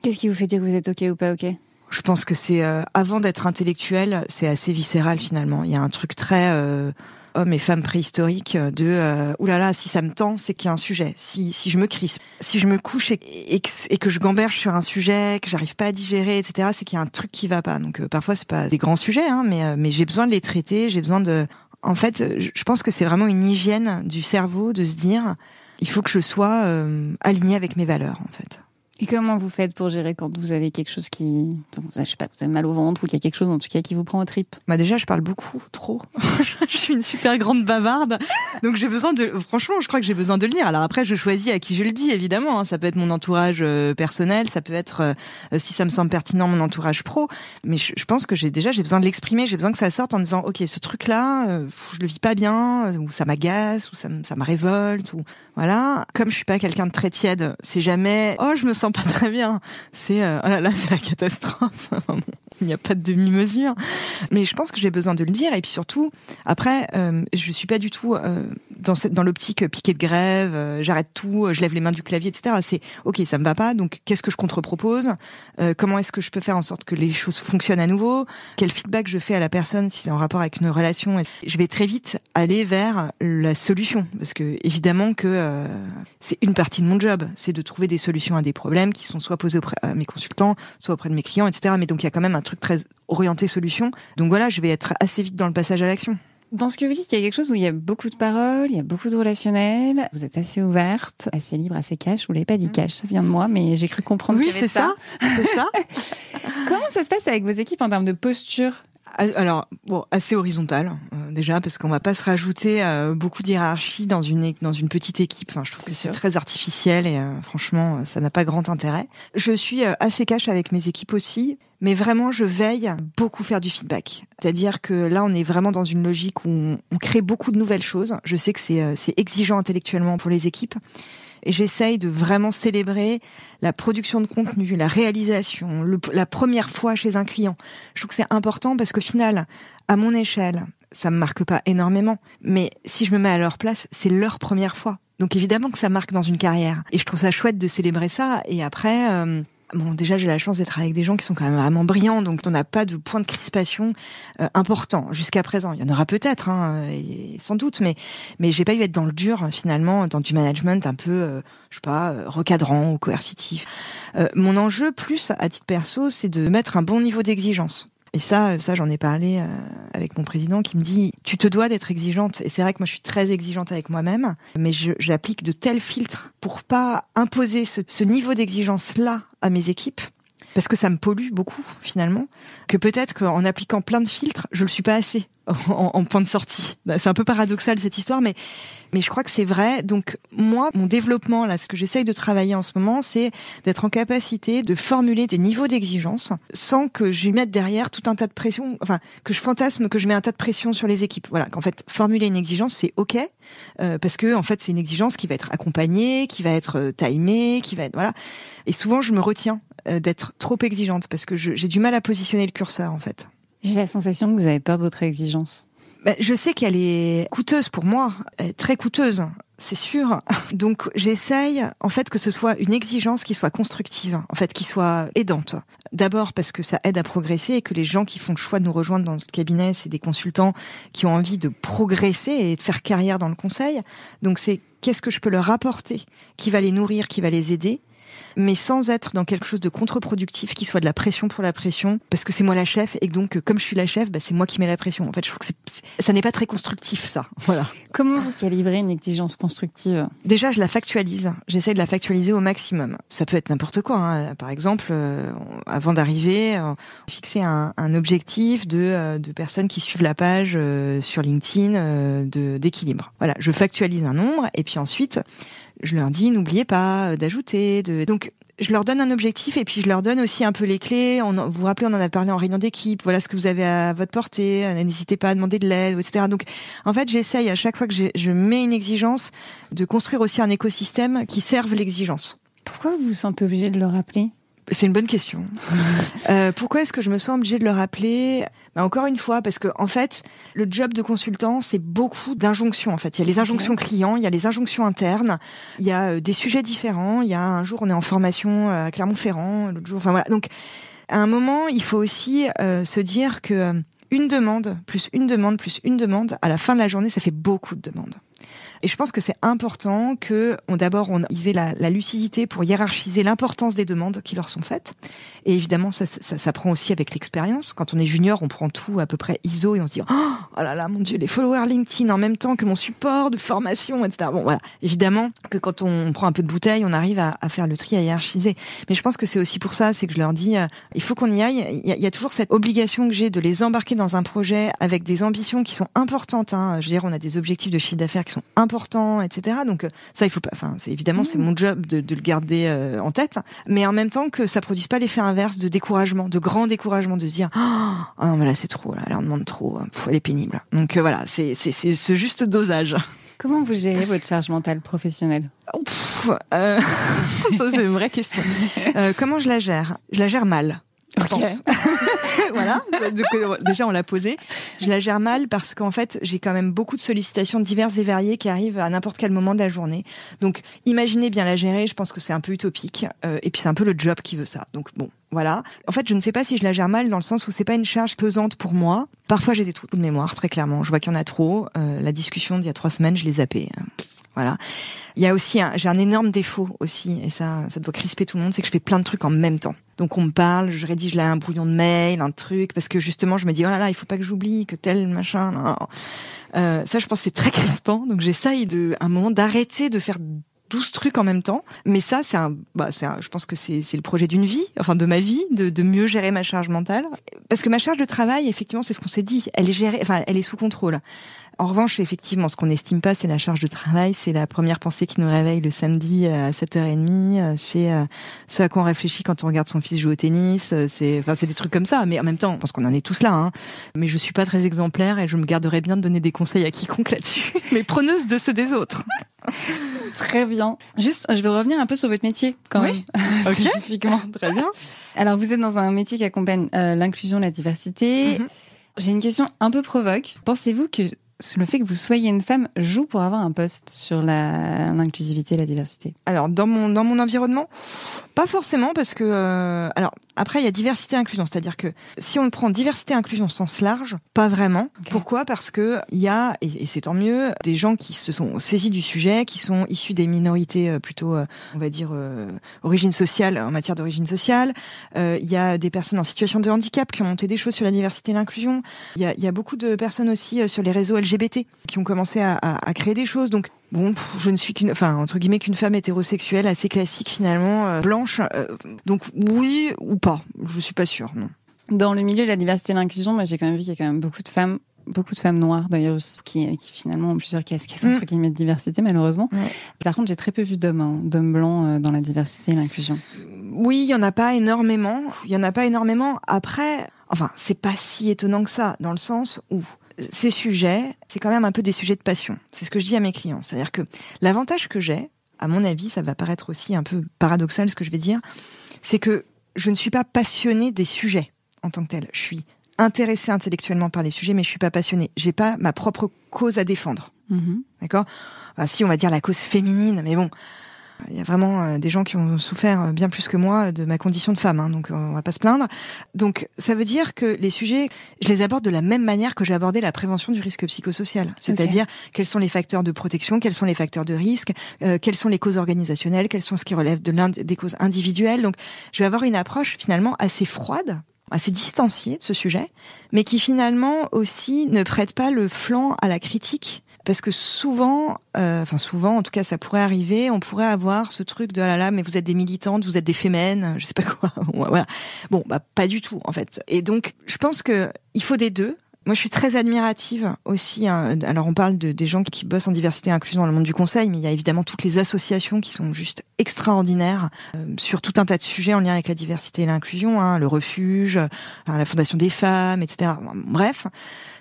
Qu'est-ce qui vous fait dire que vous êtes OK ou pas OK ? Je pense que c'est avant d'être intellectuel, c'est assez viscéral finalement. Il y a un truc très hommes et femmes préhistoriques de oulala, si ça me tend, c'est qu'il y a un sujet. Si je me crispe, si je me couche et que je gamberge sur un sujet que j'arrive pas à digérer, etc., c'est qu'il y a un truc qui va pas. Donc parfois c'est pas des grands sujets, hein, mais j'ai besoin de les traiter. J'ai besoin de. En fait, je pense que c'est vraiment une hygiène du cerveau de se dire il faut que je sois alignée avec mes valeurs, en fait. Et comment vous faites pour gérer quand vous avez quelque chose qui, je sais pas, vous avez mal au ventre ou qu'il y a quelque chose en tout cas qui vous prend aux tripes ? Bah déjà, je parle beaucoup, trop. Je suis une super grande bavarde, donc j'ai besoin de. Franchement, je crois que j'ai besoin de le dire. Alors après, je choisis à qui je le dis, évidemment. Hein. Ça peut être mon entourage personnel, ça peut être si ça me semble pertinent mon entourage pro. Mais je pense que j'ai besoin de l'exprimer. J'ai besoin que ça sorte en disant, ok, ce truc-là, je le vis pas bien, ou ça m'agace, ou ça me révolte, ou voilà. Comme je suis pas quelqu'un de très tiède, c'est jamais. Oh, je me sens pas très bien. C'est oh là là, c'est la catastrophe. Il n'y a pas de demi-mesure. Mais je pense que j'ai besoin de le dire. Et puis surtout, après, je suis pas du tout dans l'optique piquet de grève. J'arrête tout, je lève les mains du clavier, etc. C'est ok, ça me va pas. Donc qu'est-ce que je contre-propose ? Comment est-ce que je peux faire en sorte que les choses fonctionnent à nouveau ? Quel feedback je fais à la personne si c'est en rapport avec une relation ? Je vais très vite aller vers la solution, parce que évidemment que c'est une partie de mon job, c'est de trouver des solutions à des problèmes qui sont soit posés auprès de mes consultants, soit auprès de mes clients, etc. Mais donc il y a quand même un truc très orienté solution. Donc voilà, je vais être assez vite dans le passage à l'action. Dans ce que vous dites, il y a quelque chose où il y a beaucoup de paroles, il y a beaucoup de relationnel. Vous êtes assez ouverte, assez libre, assez cash. Vous l'avez pas dit cash, ça vient de moi, mais j'ai cru comprendre qu'il y avait ça. Oui, c'est ça. Comment ça se passe avec vos équipes en termes de posture ? Alors, bon, assez horizontal, déjà, parce qu'on va pas se rajouter beaucoup d'hiérarchie dans une petite équipe. Enfin, je trouve que c'est très artificiel et franchement, ça n'a pas grand intérêt. Je suis assez cash avec mes équipes aussi, mais vraiment, je veille à beaucoup faire du feedback. C'est-à-dire que là, on est vraiment dans une logique où on crée beaucoup de nouvelles choses. Je sais que c'est exigeant intellectuellement pour les équipes. Et j'essaye de vraiment célébrer la production de contenu, la réalisation, la première fois chez un client. Je trouve que c'est important parce qu'au final, à mon échelle, ça me marque pas énormément. Mais si je me mets à leur place, c'est leur première fois. Donc évidemment que ça marque dans une carrière. Et je trouve ça chouette de célébrer ça. Et après... Bon, déjà, j'ai la chance d'être avec des gens qui sont quand même vraiment brillants, donc on n'a pas de point de crispation important jusqu'à présent. Il y en aura peut-être, hein, et sans doute, mais j'ai pas eu à être dans le dur finalement, dans du management un peu, je sais pas, recadrant ou coercitif. Mon enjeu, plus à titre perso, c'est de mettre un bon niveau d'exigence. Et ça, j'en ai parlé avec mon président qui me dit « Tu te dois d'être exigeante ». Et c'est vrai que moi, je suis très exigeante avec moi-même, mais j'applique de tels filtres pour pas imposer ce niveau d'exigence-là à mes équipes, parce que ça me pollue beaucoup, finalement, que peut-être qu'en appliquant plein de filtres, je le suis pas assez en point de sortie. C'est un peu paradoxal, cette histoire, mais je crois que c'est vrai. Donc, moi, mon développement, là, ce que j'essaye de travailler en ce moment, c'est d'être en capacité de formuler des niveaux d'exigence sans que je mette derrière tout un tas de pression, enfin, que je fantasme, que je mets un tas de pression sur les équipes. Voilà, qu'en fait, formuler une exigence, c'est OK, parce que, en fait, c'est une exigence qui va être accompagnée, qui va être timée, qui va être, voilà. Et souvent, je me retiens d'être trop exigeante parce que j'ai du mal à positionner le curseur, en fait. J'ai la sensation que vous avez peur de votre exigence. Je sais qu'elle est coûteuse pour moi, très coûteuse, c'est sûr. Donc j'essaye en fait que ce soit une exigence qui soit constructive, en fait qui soit aidante. D'abord parce que ça aide à progresser et que les gens qui font le choix de nous rejoindre dans notre cabinet, c'est des consultants qui ont envie de progresser et de faire carrière dans le conseil. Donc c'est qu'est-ce que je peux leur apporter qui va les nourrir, qui va les aider. mais sans être dans quelque chose de contre-productif, qui soit de la pression pour la pression, parce que c'est moi la chef, et donc comme je suis la chef, c'est moi qui mets la pression. En fait, je trouve que ça n'est pas très constructif, ça. Voilà. Comment vous calibrez une exigence constructive ? Déjà, je la factualise. J'essaie de la factualiser au maximum. Ça peut être n'importe quoi, hein. Par exemple, avant d'arriver, fixer un objectif de personnes qui suivent la page sur LinkedIn d'équilibre. Voilà, je factualise un nombre, et puis ensuite, je leur dis, n'oubliez pas d'ajouter. Donc, je leur donne un objectif et puis je leur donne aussi un peu les clés. Vous vous rappelez, on en a parlé en réunion d'équipe. Voilà ce que vous avez à votre portée. N'hésitez pas à demander de l'aide, etc. Donc, en fait, j'essaye à chaque fois que je mets une exigence de construire aussi un écosystème qui serve l'exigence. Pourquoi vous vous sentez obligé de le rappeler ? C'est une bonne question. Pourquoi est-ce que je me sens obligée de le rappeler ? Encore une fois, parce que en fait, le job de consultant, c'est beaucoup d'injonctions. En fait, il y a les injonctions clients, il y a les injonctions internes, il y a des sujets différents. Il y a un jour, on est en formation à Clermont-Ferrand, l'autre jour, enfin voilà. Donc, à un moment, il faut aussi se dire que une demande plus une demande plus une demande, à la fin de la journée, ça fait beaucoup de demandes. Et je pense que c'est important que on ait la lucidité pour hiérarchiser l'importance des demandes qui leur sont faites. Et évidemment, ça prend aussi avec l'expérience. Quand on est junior, on prend tout à peu près ISO et on se dit oh là là, mon Dieu, les followers LinkedIn en même temps que mon support de formation, etc. Bon, voilà. Évidemment que quand on prend un peu de bouteille, on arrive à faire le tri, à hiérarchiser. Mais je pense que c'est aussi pour ça, c'est que je leur dis, il faut qu'on y aille. Il y a toujours cette obligation que j'ai de les embarquer dans un projet avec des ambitions qui sont importantes. Hein. Je veux dire, on a des objectifs de chiffre d'affaires qui sont importants, etc. Donc ça, il faut pas. Enfin, c'est mon job de le garder en tête, mais en même temps que ça produise pas l'effet inverse de découragement, de grand découragement, de se dire oh non mais là c'est trop, là elle en demande trop, elle est pénible. Donc voilà, c'est ce juste dosage. Comment vous gérez votre charge mentale professionnelle ? Ça c'est une vraie question. Comment je la gère ? Je la gère mal. Ok. Voilà. Déjà, on l'a posé. Je la gère mal parce qu'en fait, j'ai quand même beaucoup de sollicitations diverses et variées qui arrivent à n'importe quel moment de la journée. Donc, imaginez bien la gérer. Je pense que c'est un peu utopique. Et puis, c'est un peu le job qui veut ça. Donc, bon, voilà. En fait, je ne sais pas si je la gère mal dans le sens où c'est pas une charge pesante pour moi. Parfois, j'ai des trous de mémoire, très clairement. Je vois qu'il y en a trop. La discussion d'il y a 3 semaines, je l'ai zappée. Voilà. Il y a aussi j'ai un énorme défaut aussi, et ça doit crisper tout le monde, c'est que je fais plein de trucs en même temps. Donc on me parle, je rédige là un brouillon de mail, un truc, parce que justement je me dis oh là là, il faut pas que j'oublie que tel machin. Non. Ça, je pense que c'est très crispant. Donc j'essaye à un moment d'arrêter de faire 12 trucs en même temps. Mais ça, je pense que c'est le projet d'une vie, enfin de ma vie, de mieux gérer ma charge mentale. Parce que ma charge de travail, effectivement, c'est ce qu'on s'est dit, elle est gérée, enfin elle est sous contrôle. En revanche, effectivement, ce qu'on n'estime pas, c'est la charge de travail. C'est la première pensée qui nous réveille le samedi à 7h30. C'est ce à quoi on réfléchit quand on regarde son fils jouer au tennis. C'est des trucs comme ça. Mais en même temps, je pense qu'on en est tous là. Hein. Mais je suis pas très exemplaire et je me garderais bien de donner des conseils à quiconque là-dessus. Mais preneuse de ceux des autres. Très bien. Juste, je vais revenir un peu sur votre métier, quand même. Okay. Spécifiquement. Très bien. Alors, vous êtes dans un métier qui accompagne l'inclusion, la diversité. Mm-hmm. J'ai une question un peu provoque. Pensez-vous que le fait que vous soyez une femme joue pour avoir un poste sur l'inclusivité et la diversité ? Alors, dans mon environnement, pas forcément, parce que... alors, après, il y a diversité et inclusion. C'est-à-dire que si on prend diversité et inclusion au sens large, pas vraiment. Okay. Pourquoi ? Parce que il y a, et c'est tant mieux, des gens qui se sont saisis du sujet, qui sont issus des minorités plutôt, on va dire, origine sociale, en matière d'origine sociale. Il y a des personnes en situation de handicap qui ont monté des choses sur la diversité et l'inclusion. Il y a beaucoup de personnes aussi sur les réseaux LGBT qui ont commencé à créer des choses. Donc, bon, je ne suis entre guillemets qu'une femme hétérosexuelle assez classique finalement, blanche. Donc oui ou pas, je suis pas sûre, non. Dans le milieu de la diversité et l'inclusion, moi j'ai quand même vu qu'il y a quand même beaucoup de femmes noires d'ailleurs aussi, qui finalement ont plusieurs casquettes entre guillemets de diversité malheureusement. Ouais. Par contre, j'ai très peu vu d'hommes blancs dans la diversité et l'inclusion. Oui, il y en a pas énormément. Après, enfin, c'est pas si étonnant que ça, dans le sens où ces sujets, c'est quand même un peu des sujets de passion. C'est ce que je dis à mes clients. C'est-à-dire que l'avantage que j'ai, à mon avis, ça va paraître aussi un peu paradoxal ce que je vais dire, c'est que je ne suis pas passionnée des sujets en tant que telle. Je suis intéressée intellectuellement par les sujets, mais je suis pas passionnée. J'ai pas ma propre cause à défendre. Mm-hmm. D'accord ? Enfin, si, on va dire la cause féminine, mais bon... Il y a vraiment des gens qui ont souffert bien plus que moi de ma condition de femme, hein, donc on va pas se plaindre. Donc ça veut dire que les sujets, je les aborde de la même manière que j'ai abordé la prévention du risque psychosocial. C'est-à-dire quels sont les facteurs de protection, quels sont les facteurs de risque, quelles sont les causes organisationnelles, quels sont ce qui relève des causes individuelles. Donc je vais avoir une approche finalement assez froide, assez distanciée de ce sujet, mais qui finalement aussi ne prête pas le flanc à la critique. Parce que souvent, en tout cas ça pourrait arriver, on pourrait avoir ce truc de là, mais vous êtes des militantes, vous êtes des fémènes, je sais pas quoi, voilà. Bon, pas du tout en fait. Et donc, je pense que il faut des deux. Moi, je suis très admirative aussi. Hein. Alors, on parle des gens qui bossent en diversité et inclusion dans le monde du conseil, mais il y a évidemment toutes les associations qui sont juste extraordinaires sur tout un tas de sujets en lien avec la diversité et l'inclusion, hein, le refuge, la Fondation des femmes, etc. Bref,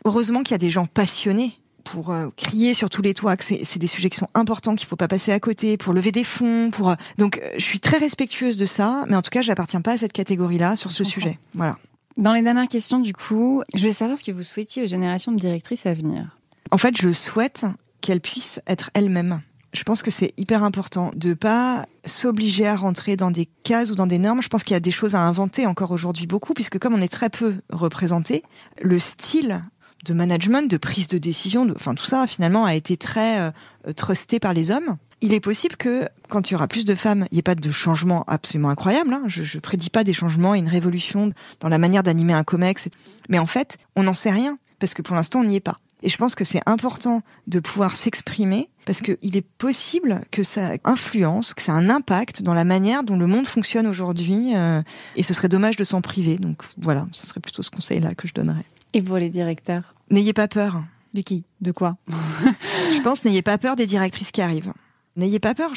heureusement qu'il y a des gens passionnés pour crier sur tous les toits que c'est des sujets qui sont importants, qu'il faut pas passer à côté, pour lever des fonds, donc je suis très respectueuse de ça, mais en tout cas, j'appartiens pas à cette catégorie-là sur ce sujet. Voilà. Dans les dernières questions, du coup, je voulais savoir ce que vous souhaitiez aux générations de directrices à venir. En fait, je souhaite qu'elles puissent être elles-mêmes. Je pense que c'est hyper important de pas s'obliger à rentrer dans des cases ou dans des normes. Je pense qu'il y a des choses à inventer encore aujourd'hui beaucoup, puisque comme on est très peu représenté, le style de management, de prise de décision, tout ça finalement a été très trusté par les hommes. Il est possible que quand il y aura plus de femmes, il n'y ait pas de changement absolument incroyable. Hein. Je prédis pas des changements et une révolution dans la manière d'animer un comex. Mais en fait, on n'en sait rien parce que pour l'instant, on n'y est pas. Et je pense que c'est important de pouvoir s'exprimer parce que il est possible que ça influence, que ça a un impact dans la manière dont le monde fonctionne aujourd'hui. Et ce serait dommage de s'en priver. Donc voilà, ce serait plutôt ce conseil-là que je donnerais. Et pour les directeurs ? N'ayez pas peur. De qui ? De quoi ? Je pense, n'ayez pas peur des directrices qui arrivent. N'ayez pas peur,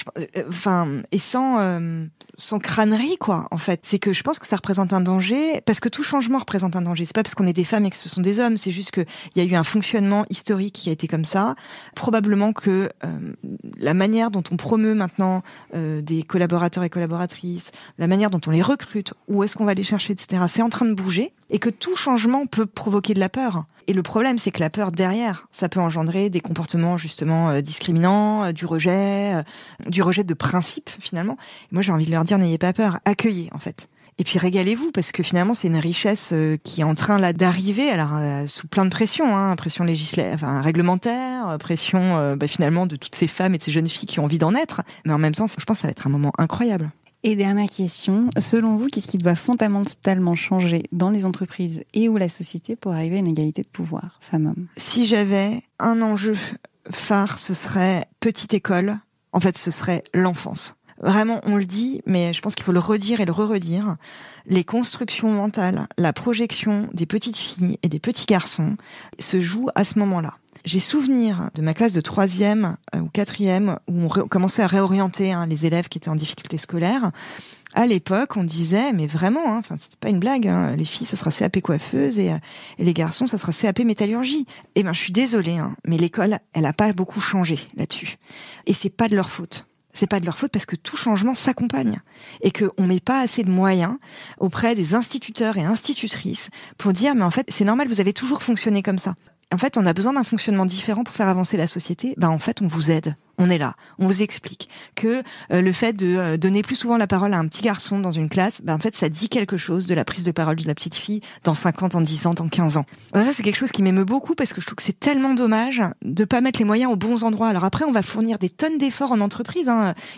et sans crânerie, quoi, en fait. C'est que je pense que ça représente un danger, parce que tout changement représente un danger. C'est pas parce qu'on est des femmes et que ce sont des hommes, c'est juste qu'il y a eu un fonctionnement historique qui a été comme ça. Probablement que la manière dont on promeut maintenant des collaborateurs et collaboratrices, la manière dont on les recrute, où est-ce qu'on va les chercher, etc., c'est en train de bouger, et que tout changement peut provoquer de la peur. Et le problème, c'est que la peur derrière, ça peut engendrer des comportements justement discriminants, du rejet de principe finalement. Et moi, j'ai envie de leur dire, n'ayez pas peur, accueillez en fait. Et puis régalez-vous parce que finalement, c'est une richesse qui est en train là d'arriver, alors sous plein de pression, hein, pression réglementaire, pression finalement de toutes ces femmes et de ces jeunes filles qui ont envie d'en être. Mais en même temps, je pense que ça va être un moment incroyable. Et dernière question, selon vous, qu'est-ce qui doit fondamentalement changer dans les entreprises et ou la société pour arriver à une égalité de pouvoir, femmes-hommes ? Si j'avais un enjeu phare, ce serait petite école. En fait, ce serait l'enfance. Vraiment, on le dit, mais je pense qu'il faut le redire et le re-redire. Les constructions mentales, la projection des petites filles et des petits garçons se jouent à ce moment-là. J'ai souvenir de ma classe de 3e ou 4e où on commençait à réorienter les élèves qui étaient en difficulté scolaire. À l'époque, on disait, mais vraiment, c'était pas une blague, les filles, ça sera CAP coiffeuse et les garçons, ça sera CAP métallurgie. Eh ben, je suis désolée, mais l'école, elle a pas beaucoup changé là-dessus. Et c'est pas de leur faute. C'est pas de leur faute parce que tout changement s'accompagne et qu'on met pas assez de moyens auprès des instituteurs et institutrices pour dire, mais en fait, c'est normal, vous avez toujours fonctionné comme ça. En fait, on a besoin d'un fonctionnement différent pour faire avancer la société. En fait, on vous aide. On est là. On vous explique que le fait de donner plus souvent la parole à un petit garçon dans une classe, en fait, ça dit quelque chose de la prise de parole de la petite fille dans 5 ans, dans 10 ans, dans 15 ans. Ça, c'est quelque chose qui m'émeut beaucoup parce que je trouve que c'est tellement dommage de pas mettre les moyens aux bons endroits. Alors après, on va fournir des tonnes d'efforts en entreprise.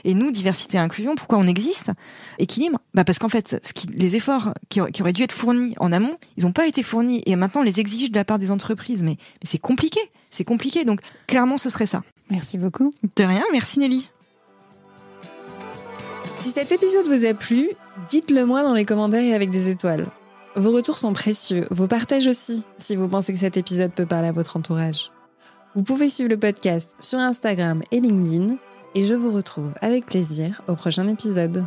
Et nous, diversité et inclusion, pourquoi on existe ? Équilibre. Parce qu'en fait, les efforts qui auraient dû être fournis en amont, ils n'ont pas été fournis. Et maintenant, on les exige de la part des entreprises. Mais c'est compliqué. C'est compliqué. Donc, clairement, ce serait ça. Merci beaucoup. De rien, merci Nelly. Si cet épisode vous a plu, dites-le moi dans les commentaires et avec des étoiles. Vos retours sont précieux, vos partages aussi, si vous pensez que cet épisode peut parler à votre entourage. Vous pouvez suivre le podcast sur Instagram et LinkedIn, et je vous retrouve avec plaisir au prochain épisode.